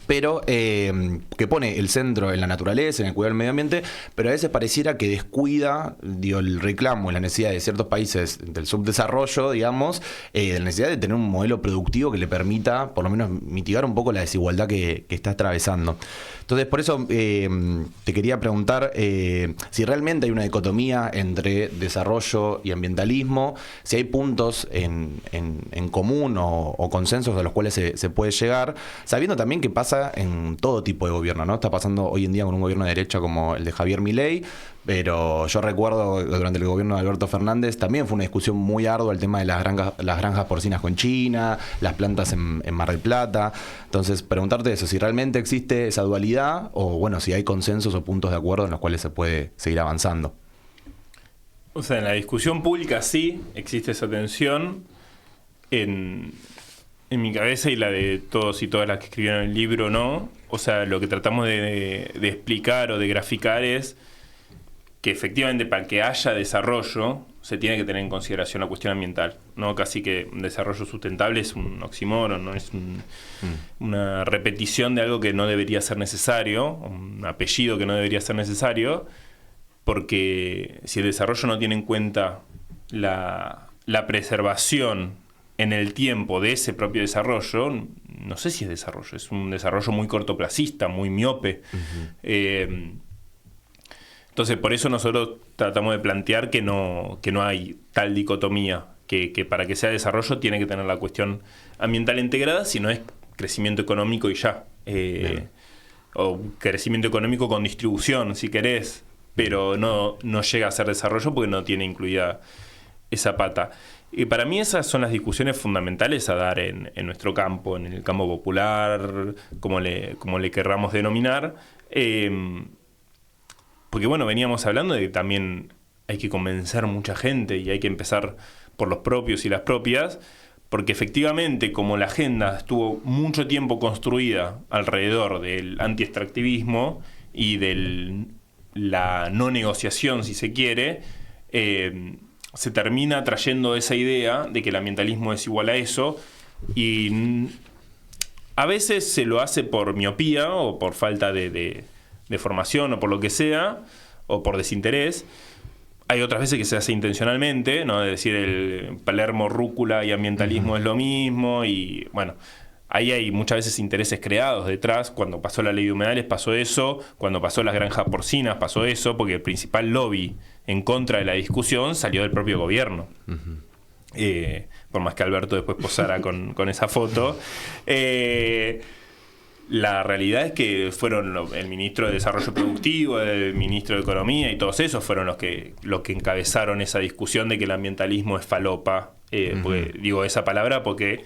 pero que pone el centro en la naturaleza, en el cuidado del medio ambiente, pero a veces pareciera que descuida, el reclamo y la necesidad de ciertos países del subdesarrollo, digamos, la necesidad de tener un modelo productivo que le permita, por lo menos, mitigar un poco la desigualdad que está atravesando. Entonces, por eso te quería preguntar si realmente hay una dicotomía entre desarrollo y ambientalismo, si hay puntos en común o consensos a los cuales se puede llegar, sabiendo también que pasa en todo tipo de gobierno, ¿no? Está pasando hoy en día con un gobierno de derecha como el de Javier Milei, pero yo recuerdo durante el gobierno de Alberto Fernández también fue una discusión muy ardua el tema de las granjas porcinas con China, las plantas en Mar del Plata. Entonces, preguntarte eso, si realmente existe esa dualidad o, bueno, si hay consensos o puntos de acuerdo en los cuales se puede seguir avanzando. O sea, en la discusión pública sí existe esa tensión. En mi cabeza y la de todos y todas las que escribieron el libro, no. O sea, lo que tratamos de explicar o de graficar es que efectivamente para que haya desarrollo se tiene que tener en consideración la cuestión ambiental, ¿no? Casi que un desarrollo sustentable es un oxímoron, ¿no? Es una repetición de algo que no debería ser necesario, un apellido que no debería ser necesario, porque si el desarrollo no tiene en cuenta la preservación en el tiempo de ese propio desarrollo, no sé si es desarrollo, es un desarrollo muy cortoplacista, muy miope. Entonces, por eso nosotros tratamos de plantear que no hay tal dicotomía, que para que sea desarrollo tiene que tener la cuestión ambiental integrada, si no es crecimiento económico y ya. O crecimiento económico con distribución, si querés, pero no llega a ser desarrollo porque no tiene incluida esa pata. Y para mí esas son las discusiones fundamentales a dar en nuestro campo, en el campo popular, como le querramos denominar. Porque bueno, veníamos hablando de que también hay que convencer mucha gente y hay que empezar por los propios y las propias, porque efectivamente como la agenda estuvo mucho tiempo construida alrededor del anti-extractivismo y de la no negociación, si se quiere, se termina trayendo esa idea de que el ambientalismo es igual a eso, y a veces se lo hace por miopía o por falta de formación o por lo que sea, o por desinterés. Hay otras veces que se hace intencionalmente, ¿no? Es decir, el Palermo, rúcula y ambientalismo es lo mismo, y bueno, ahí hay muchas veces intereses creados detrás. Cuando pasó la ley de humedales pasó eso, cuando pasó las granjas porcinas pasó eso, porque el principal lobby en contra de la discusión salió del propio gobierno. Por más que Alberto después posara con esa foto. La realidad es que fueron el ministro de Desarrollo Productivo, el ministro de Economía y todos esos fueron los que encabezaron esa discusión de que el ambientalismo es falopa. Porque, digo esa palabra porque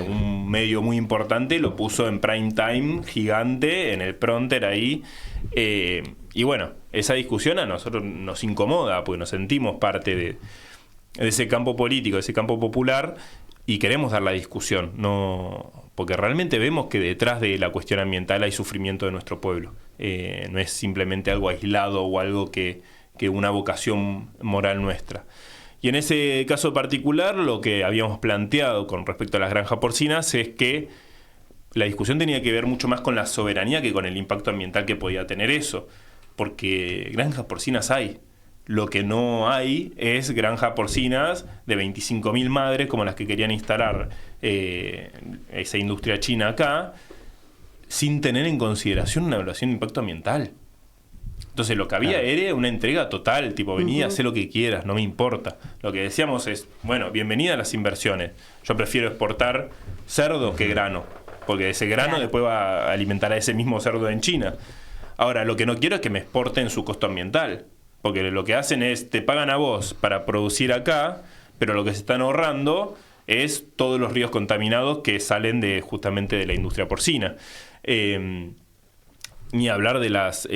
un medio muy importante lo puso en prime time, gigante, en el pronter ahí. Y bueno, esa discusión a nosotros nos incomoda porque nos sentimos parte de ese campo político, de ese campo popular, y queremos dar la discusión, porque realmente vemos que detrás de la cuestión ambiental hay sufrimiento de nuestro pueblo. No es simplemente algo aislado o algo que una vocación moral nuestra. Y en ese caso particular, lo que habíamos planteado con respecto a las granjas porcinas es que la discusión tenía que ver mucho más con la soberanía que con el impacto ambiental que podía tener eso, porque granjas porcinas hay. Lo que no hay es granjas porcinas de 25.000 madres como las que querían instalar esa industria china acá, sin tener en consideración una evaluación de impacto ambiental. Entonces lo que había era una entrega total, tipo vení, haz lo que quieras, no me importa. Lo que decíamos es, bueno, bienvenida a las inversiones. Yo prefiero exportar cerdo que grano, porque ese grano después va a alimentar a ese mismo cerdo en China. Ahora, lo que no quiero es que me exporten su costo ambiental. Porque lo que hacen es, te pagan a vos para producir acá, pero lo que se están ahorrando es todos los ríos contaminados que salen justamente de la industria porcina. Ni hablar de las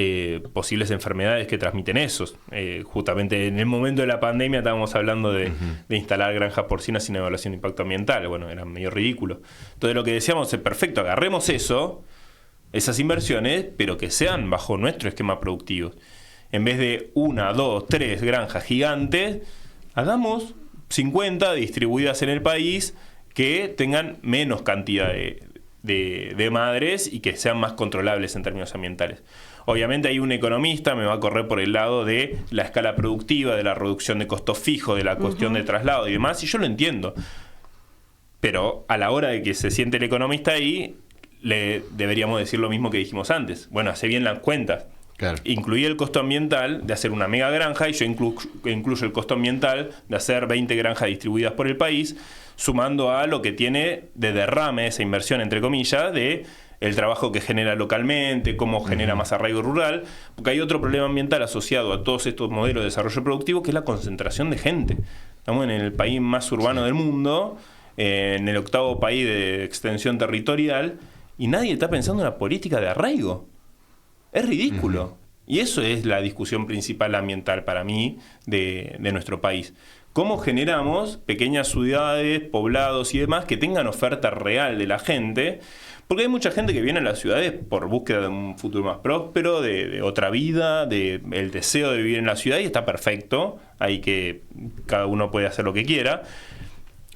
posibles enfermedades que transmiten esos. Justamente en el momento de la pandemia estábamos hablando de instalar granjas porcinas sin evaluación de impacto ambiental. Bueno, era medio ridículo. Entonces lo que decíamos es, perfecto, agarremos esas inversiones, pero que sean bajo nuestro esquema productivo. En vez de 1, 2, 3 granjas gigantes, hagamos 50 distribuidas en el país que tengan menos cantidad de madres y que sean más controlables en términos ambientales. Obviamente hay un economista, me va a correr por el lado de la escala productiva, de la reducción de costos fijos, de la cuestión de traslado y demás, y yo lo entiendo. Pero a la hora de que se siente el economista ahí, le deberíamos decir lo mismo que dijimos antes. Bueno, hace bien las cuentas. Claro. Incluí el costo ambiental de hacer una mega granja y yo incluyo el costo ambiental de hacer 20 granjas distribuidas por el país, sumando a lo que tiene de derrame esa inversión, entre comillas, de el trabajo que genera localmente, cómo genera más arraigo rural, porque hay otro problema ambiental asociado a todos estos modelos de desarrollo productivo, que es la concentración de gente. Estamos en el país más urbano del mundo, en el 8º país de extensión territorial, y nadie está pensando en una política de arraigo. Es ridículo. Y eso es la discusión principal ambiental para mí de nuestro país. ¿Cómo generamos pequeñas ciudades, poblados y demás que tengan oferta real de la gente? Porque hay mucha gente que viene a las ciudades por búsqueda de un futuro más próspero, de otra vida, el deseo de vivir en la ciudad, y está perfecto. Hay que cada uno puede hacer lo que quiera.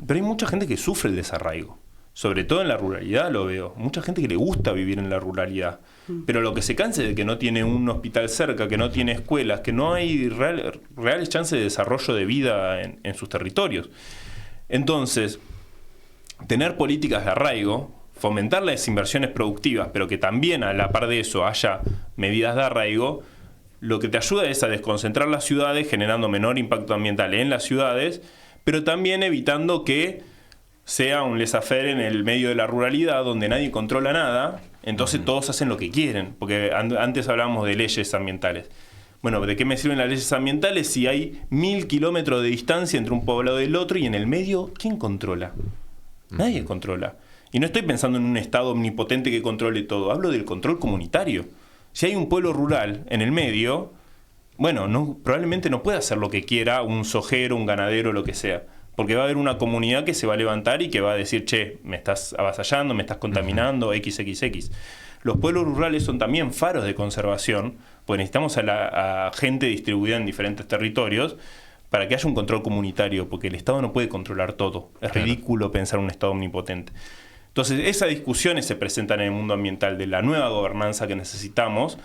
Pero hay mucha gente que sufre el desarraigo. Sobre todo en la ruralidad lo veo. Mucha gente que le gusta vivir en la ruralidad. Pero lo que se cansa de que no tiene un hospital cerca, que no tiene escuelas, que no hay reales chances de desarrollo de vida en sus territorios. Entonces, tener políticas de arraigo, fomentar las inversiones productivas, pero que también a la par de eso haya medidas de arraigo, lo que te ayuda es a desconcentrar las ciudades, generando menor impacto ambiental en las ciudades, pero también evitando que sea un laissez-faire en el medio de la ruralidad donde nadie controla nada, entonces todos hacen lo que quieren, porque antes hablábamos de leyes ambientales. Bueno, ¿de qué me sirven las leyes ambientales si hay 1000 kilómetros de distancia entre un poblado y el otro y en el medio, ¿quién controla? Nadie controla. Y no estoy pensando en un Estado omnipotente que controle todo, hablo del control comunitario. Si hay un pueblo rural en el medio, bueno, probablemente no pueda hacer lo que quiera un sojero, un ganadero, lo que sea. Porque va a haber una comunidad que se va a levantar y que va a decir, che, me estás avasallando, me estás contaminando, XXX. Los pueblos rurales son también faros de conservación, porque necesitamos a gente distribuida en diferentes territorios para que haya un control comunitario, porque el Estado no puede controlar todo. Es ridículo pensar en un Estado omnipotente. Entonces, esas discusiones se presentan en el mundo ambiental de la nueva gobernanza que necesitamos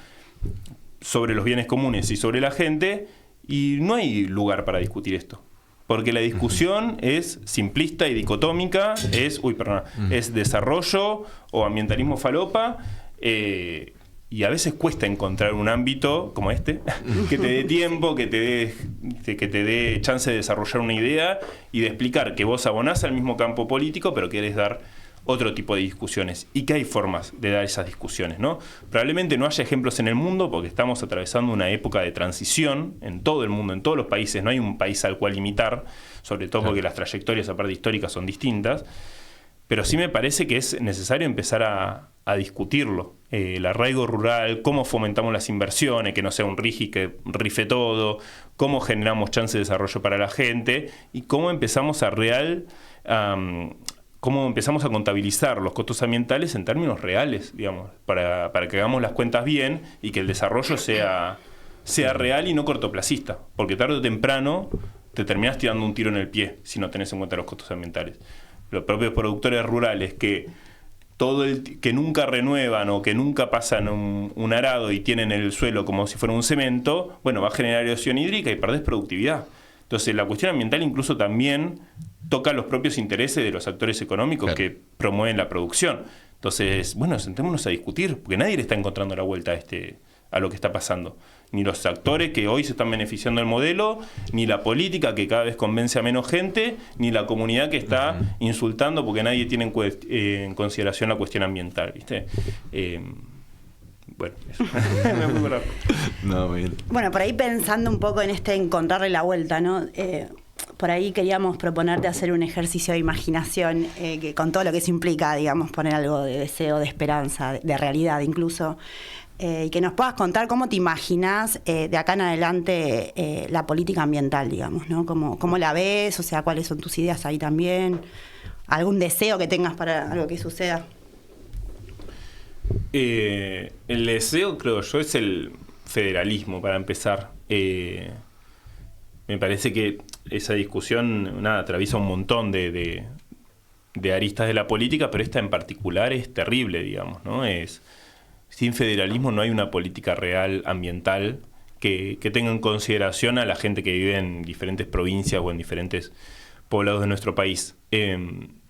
sobre los bienes comunes y sobre la gente, y no hay lugar para discutir esto. Porque la discusión es simplista y dicotómica, es desarrollo o ambientalismo falopa, y a veces cuesta encontrar un ámbito como este, que te dé tiempo, que te dé chance de desarrollar una idea y de explicar que vos abonás al mismo campo político, pero querés dar otro tipo de discusiones, y que hay formas de dar esas discusiones, ¿no? Probablemente no haya ejemplos en el mundo, porque estamos atravesando una época de transición en todo el mundo, en todos los países, no hay un país al cual imitar, sobre todo porque las trayectorias, aparte históricas, son distintas, pero sí me parece que es necesario empezar a discutirlo. El arraigo rural, cómo fomentamos las inversiones, que no sea un RIGI que rife todo, cómo generamos chance de desarrollo para la gente, y cómo empezamos cómo empezamos a contabilizar los costos ambientales en términos reales, digamos, para que hagamos las cuentas bien y que el desarrollo sea real y no cortoplacista, porque tarde o temprano te terminás tirando un tiro en el pie si no tenés en cuenta los costos ambientales. Los propios productores rurales que nunca renuevan o que nunca pasan un arado y tienen el suelo como si fuera un cemento, bueno, va a generar erosión hídrica y perdés productividad. Entonces la cuestión ambiental incluso también toca los propios intereses de los actores económicos que promueven la producción. Entonces, bueno, sentémonos a discutir, porque nadie le está encontrando la vuelta a lo que está pasando. Ni los actores que hoy se están beneficiando del modelo, ni la política que cada vez convence a menos gente, ni la comunidad que está insultando porque nadie tiene en consideración la cuestión ambiental, ¿viste? Bueno, eso. Me fui por ahí. No, muy bien. Bueno, por ahí pensando un poco en encontrarle la vuelta, ¿no? Por ahí queríamos proponerte hacer un ejercicio de imaginación, que con todo lo que eso implica, digamos, poner algo de deseo, de esperanza, de realidad incluso, y que nos puedas contar cómo te imaginas de acá en adelante la política ambiental, digamos, ¿no? ¿Cómo la ves? O sea, ¿cuáles son tus ideas ahí también? ¿Algún deseo que tengas para algo que suceda? El deseo, creo yo, es el federalismo, para empezar. Me parece que esa discusión atraviesa un montón de aristas de la política, pero esta en particular es terrible, digamos, ¿no? Sin federalismo no hay una política real ambiental que tenga en consideración a la gente que vive en diferentes provincias o en diferentes poblados de nuestro país.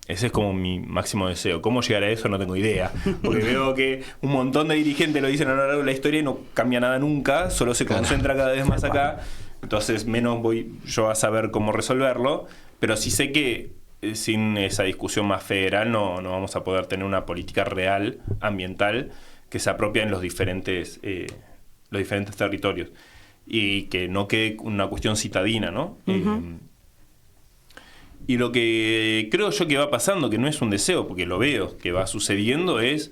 Ese es como mi máximo deseo. ¿Cómo llegar a eso? No tengo idea. Porque veo que un montón de dirigentes lo dicen a lo largo de la historia y no cambia nada nunca, solo se concentra cada vez más acá. Entonces menos voy yo a saber cómo resolverlo. Pero sí sé que sin esa discusión más federal no vamos a poder tener una política real, ambiental, que se apropie en los diferentes territorios. Y que no quede una cuestión citadina, ¿no? Y lo que creo yo que va pasando, que no es un deseo, porque lo veo, que va sucediendo, es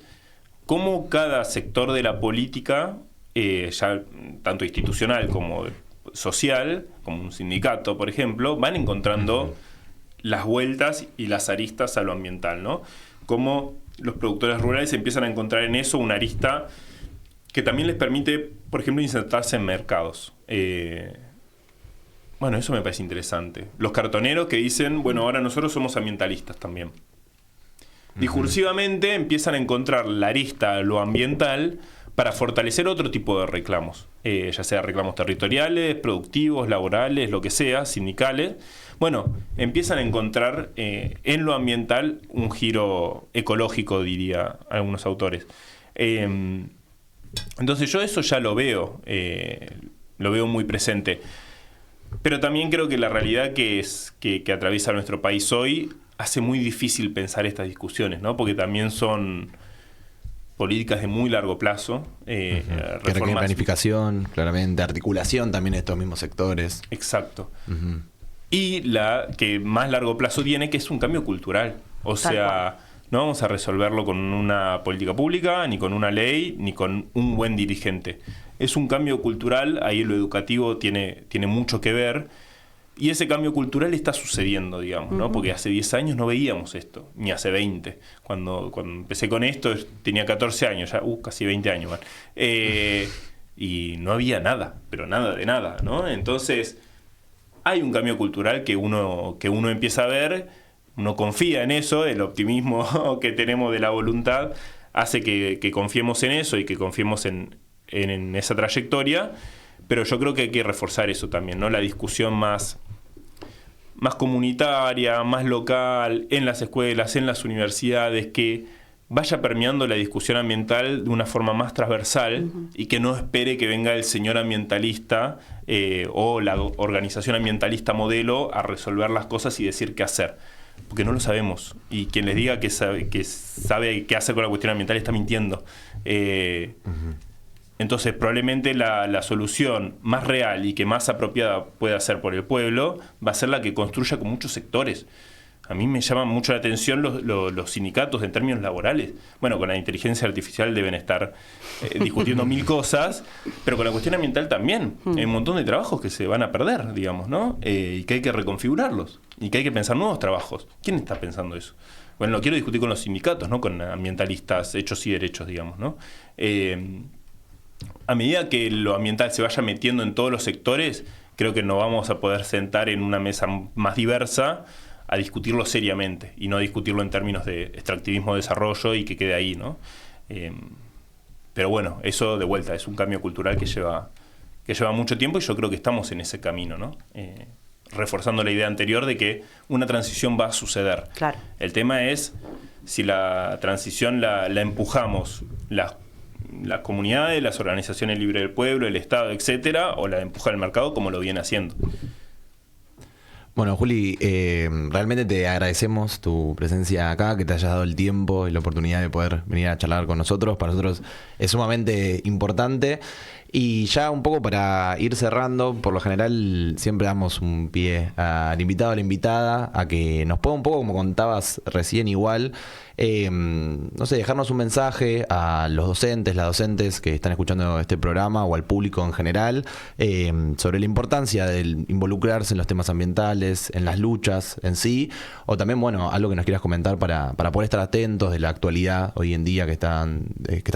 cómo cada sector de la política, ya tanto institucional como social, como un sindicato, por ejemplo, van encontrando las vueltas y las aristas a lo ambiental, ¿no? Cómo los productores rurales empiezan a encontrar en eso una arista que también les permite, por ejemplo, insertarse en mercados. Bueno, eso me parece interesante. Los cartoneros que dicen, bueno, ahora nosotros somos ambientalistas también. Discursivamente empiezan a encontrar la arista, lo ambiental, para fortalecer otro tipo de reclamos. Ya sea reclamos territoriales, productivos, laborales, lo que sea, sindicales. Bueno, empiezan a encontrar en lo ambiental un giro ecológico, diría algunos autores. Entonces yo eso ya lo veo muy presente. Pero también creo que la realidad que atraviesa nuestro país hoy hace muy difícil pensar estas discusiones, ¿no? Porque también son políticas de muy largo plazo. Que requieren planificación, claramente, articulación también de estos mismos sectores. Exacto. Y la que más largo plazo tiene, que es un cambio cultural. O sea, no vamos a resolverlo con una política pública, ni con una ley, ni con un buen dirigente. Es un cambio cultural, ahí lo educativo tiene mucho que ver, y ese cambio cultural está sucediendo, digamos, ¿no? Porque hace 10 años no veíamos esto, ni hace 20. Cuando empecé con esto tenía 14 años, ya casi 20 años. Y no había nada, pero nada de nada, ¿no? Entonces, hay un cambio cultural que uno empieza a ver, uno confía en eso, el optimismo que tenemos de la voluntad hace que confiemos en eso y que confiemos en esa trayectoria, pero yo creo que hay que reforzar eso también, ¿no? La discusión más más comunitaria, más local, en las escuelas, en las universidades, que vaya permeando la discusión ambiental de una forma más transversal y que no espere que venga el señor ambientalista o la organización ambientalista modelo a resolver las cosas y decir qué hacer. Porque no lo sabemos. Y quien les diga que sabe qué hacer con la cuestión ambiental está mintiendo. Entonces, probablemente la solución más real y que más apropiada pueda ser por el pueblo va a ser la que construya con muchos sectores. A mí me llaman mucho la atención los sindicatos en términos laborales. Bueno, con la inteligencia artificial deben estar discutiendo mil cosas, pero con la cuestión ambiental también. Hay un montón de trabajos que se van a perder, digamos, ¿no? Y que hay que reconfigurarlos, y que hay que pensar nuevos trabajos. ¿Quién está pensando eso? Bueno, lo quiero discutir con los sindicatos, ¿no? Con ambientalistas hechos y derechos, digamos, ¿no? A medida que lo ambiental se vaya metiendo en todos los sectores, creo que nos vamos a poder sentar en una mesa más diversa a discutirlo seriamente y no discutirlo en términos de extractivismo, desarrollo y que quede ahí, ¿no? Pero bueno, eso de vuelta es un cambio cultural que lleva mucho tiempo y yo creo que estamos en ese camino, ¿no? Reforzando la idea anterior de que una transición va a suceder. Claro. El tema es si la transición la empujamos las comunidades, las organizaciones libres del pueblo, el Estado, etcétera, o la empuja el mercado como lo viene haciendo. Bueno, Juli, realmente te agradecemos tu presencia acá, que te hayas dado el tiempo y la oportunidad de poder venir a charlar con nosotros. Para nosotros es sumamente importante. Y ya un poco para ir cerrando, por lo general siempre damos un pie al invitado, a la invitada, a que nos pueda un poco, como contabas recién igual, no sé, dejarnos un mensaje a los docentes, las docentes que están escuchando este programa o al público en general, sobre la importancia de involucrarse en los temas ambientales, en las luchas en sí, o también, bueno, algo que nos quieras comentar para poder estar atentos de la actualidad hoy en día que están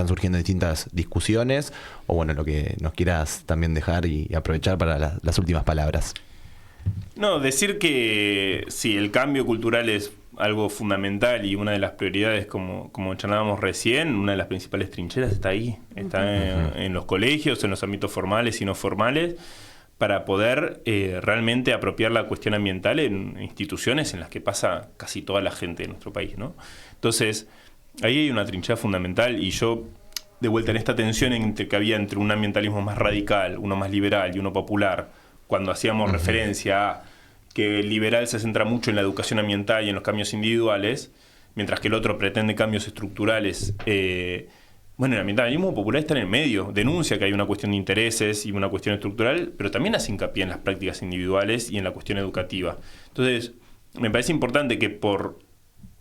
surgiendo distintas discusiones, o bueno, lo que nos quieras también dejar y aprovechar para las últimas palabras. No, decir que sí, el cambio cultural es algo fundamental y una de las prioridades, como charlábamos recién, una de las principales trincheras está ahí, está en los colegios, en los ámbitos formales y no formales, para poder realmente apropiar la cuestión ambiental en instituciones en las que pasa casi toda la gente de nuestro país, ¿no? Entonces, ahí hay una trinchera fundamental y yo, de vuelta en esta tensión que había entre un ambientalismo más radical, uno más liberal y uno popular, cuando hacíamos referencia a que el liberal se centra mucho en la educación ambiental y en los cambios individuales, mientras que el otro pretende cambios estructurales. Bueno, el ambientalismo popular está en el medio, denuncia que hay una cuestión de intereses y una cuestión estructural, pero también hace hincapié en las prácticas individuales y en la cuestión educativa. Entonces, me parece importante que por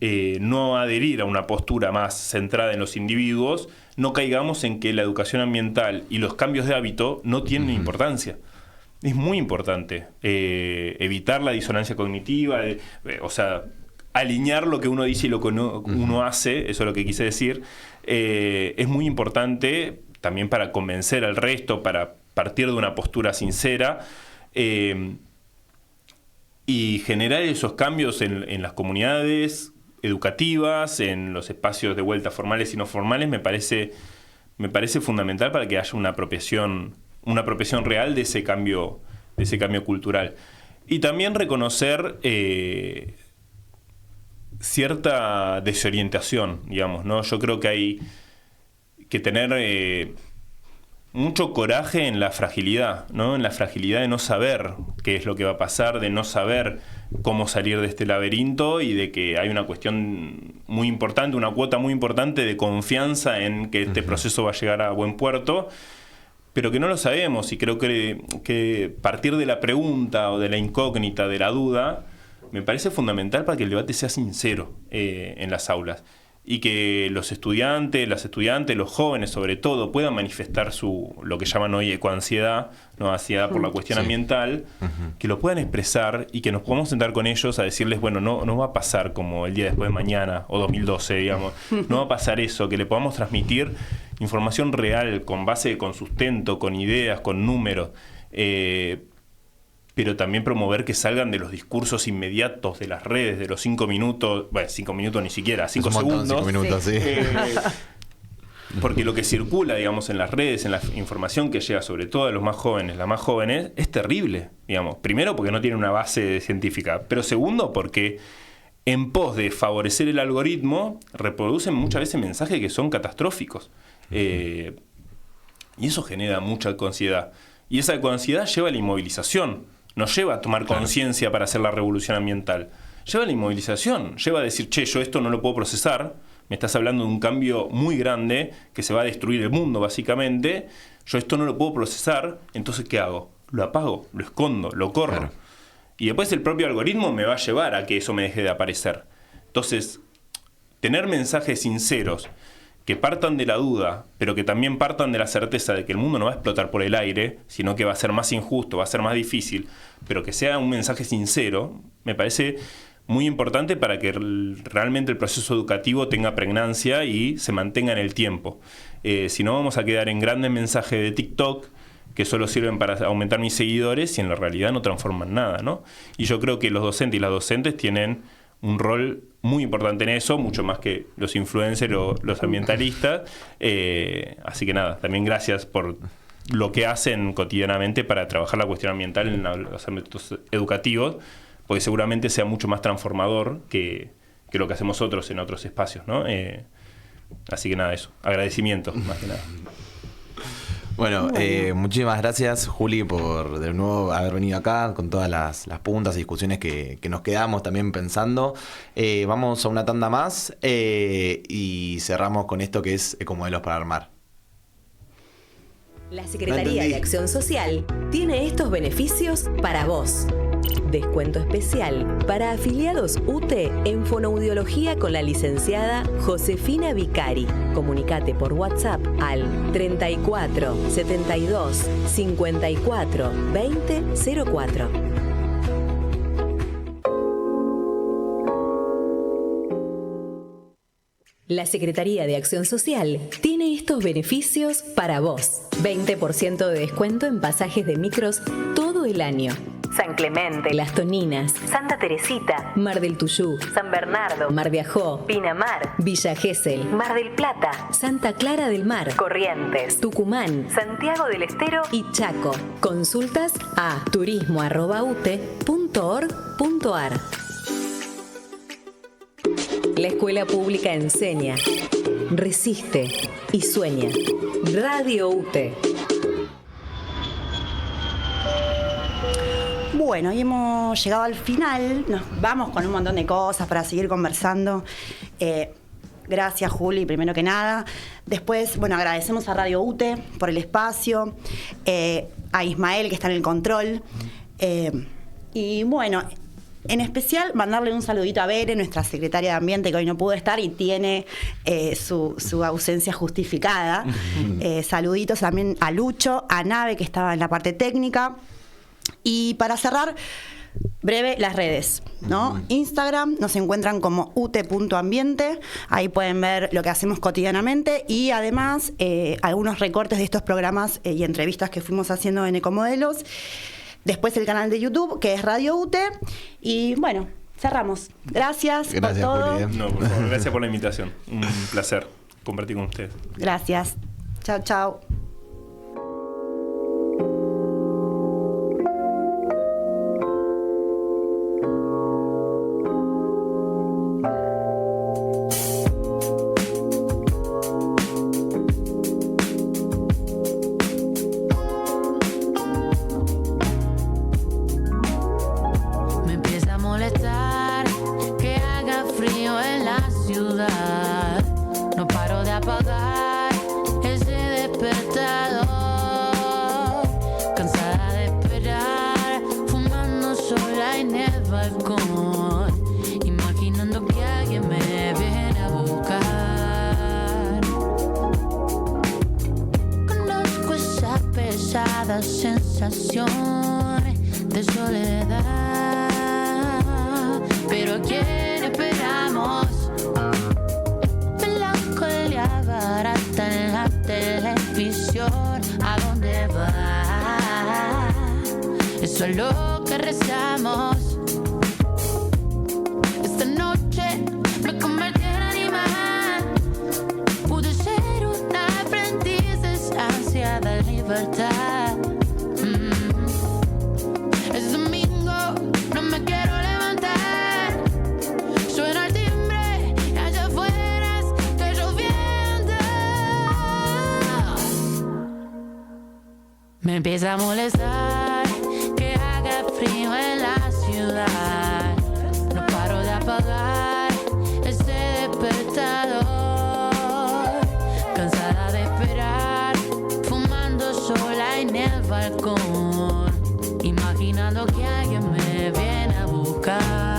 no adherir a una postura más centrada en los individuos, no caigamos en que la educación ambiental y los cambios de hábito no tienen importancia. Es muy importante evitar la disonancia cognitiva, o sea, alinear lo que uno dice y lo que uno hace, eso es lo que quise decir, es muy importante también para convencer al resto, para partir de una postura sincera y generar esos cambios en las comunidades educativas, en los espacios de vuelta formales y no formales, me parece fundamental para que haya una apropiación real de ese cambio cultural. Y también reconocer cierta desorientación, digamos, ¿no? Yo creo que hay que tener mucho coraje en la fragilidad, ¿no? En la fragilidad de no saber qué es lo que va a pasar, de no saber cómo salir de este laberinto y de que hay una cuestión muy importante, una cuota muy importante de confianza en que este proceso va a llegar a buen puerto, pero que no lo sabemos, y creo que partir de la pregunta o de la incógnita, de la duda, me parece fundamental para que el debate sea sincero en las aulas y que los estudiantes, las estudiantes, los jóvenes sobre todo, puedan manifestar lo que llaman hoy ecoansiedad, ¿no? Ansiedad por la cuestión ambiental, que lo puedan expresar y que nos podamos sentar con ellos a decirles, bueno, no va a pasar como el día después de mañana o 2012, digamos, no va a pasar eso, que le podamos transmitir información real, con base, con sustento, con ideas, con números, pero también promover que salgan de los discursos inmediatos de las redes, de los 5 minutos, bueno, 5 minutos ni siquiera, 5 segundos. 5 minutos, sí. Porque lo que circula, digamos, en las redes, en la información que llega sobre todo a los más jóvenes, las más jóvenes, es terrible, digamos. Primero, porque no tiene una base científica, pero segundo, porque en pos de favorecer el algoritmo, reproducen muchas veces mensajes que son catastróficos. Y eso genera mucha ansiedad. Y esa ansiedad lleva a la inmovilización, no lleva a tomar conciencia para hacer la revolución ambiental. Lleva a la inmovilización, lleva a decir, che, yo esto no lo puedo procesar, me estás hablando de un cambio muy grande que se va a destruir el mundo básicamente, yo esto no lo puedo procesar, entonces ¿qué hago? Lo apago, lo escondo, lo corro. Claro. Y después el propio algoritmo me va a llevar a que eso me deje de aparecer. Entonces, tener mensajes sinceros que partan de la duda, pero que también partan de la certeza de que el mundo no va a explotar por el aire, sino que va a ser más injusto, va a ser más difícil, pero que sea un mensaje sincero, me parece muy importante para que realmente el proceso educativo tenga pregnancia y se mantenga en el tiempo. Si no, vamos a quedar en grandes mensajes de TikTok que solo sirven para aumentar mis seguidores y en la realidad no transforman nada, ¿no? Y yo creo que los docentes y las docentes tienen un rol muy importante en eso, mucho más que los influencers o los ambientalistas. Así que nada, también gracias por lo que hacen cotidianamente para trabajar la cuestión ambiental en los ámbitos educativos, porque seguramente sea mucho más transformador que lo que hacemos otros en otros espacios, ¿no? Así que nada, eso. Agradecimiento, más que nada. Bueno, muchísimas gracias, Juli, por de nuevo haber venido acá con todas las puntas y discusiones que nos quedamos también pensando. Vamos a una tanda más y cerramos con esto que es Ecomodelos para Armar. La Secretaría de Acción Social tiene estos beneficios para vos. Descuento especial para afiliados UTE en fonoaudiología con la licenciada Josefina Vicari. Comunicate por WhatsApp al 34 72 54 20 04. La Secretaría de Acción Social tiene estos beneficios para vos. 20% de descuento en pasajes de micros todo el año. San Clemente, Las Toninas, Santa Teresita, Mar del Tuyú, San Bernardo, Mar de Ajó, Pinamar, Villa Gesell, Mar del Plata, Santa Clara del Mar, Corrientes, Tucumán, Santiago del Estero y Chaco. Consultas a turismo@ute.org.ar. La escuela pública enseña, resiste y sueña. Radio UTE. Bueno, y hemos llegado al final. Nos vamos con un montón de cosas para seguir conversando. Gracias, Juli, primero que nada. Después, bueno, agradecemos a Radio UTE por el espacio, a Ismael, que está en el control. Y bueno, en especial mandarle un saludito a Bere, nuestra secretaria de Ambiente, que hoy no pudo estar y tiene su ausencia justificada. Saluditos también a Lucho, a Nave, que estaba en la parte técnica. Y para cerrar, breve, las redes, ¿no? Instagram nos encuentran como ute.ambiente, ahí pueden ver lo que hacemos cotidianamente y además algunos recortes de estos programas y entrevistas que fuimos haciendo en Ecomodelos. Después el canal de YouTube, que es Radio UTE. Y bueno, cerramos. Gracias por todo. Juli. No, por favor, gracias por la invitación. Un placer compartir con ustedes. Gracias. Chao, chao. Sensación de soledad, pero ¿a quién esperamos? Melancolía barata en la televisión, ¿a dónde va? Eso es lo que rezamos. Esta noche me convertí en animal, pude ser una empieza a molestar que haga frío en la ciudad. No paro de apagar ese despertador, cansada de esperar, fumando sola en el balcón, imaginando que alguien me viene a buscar.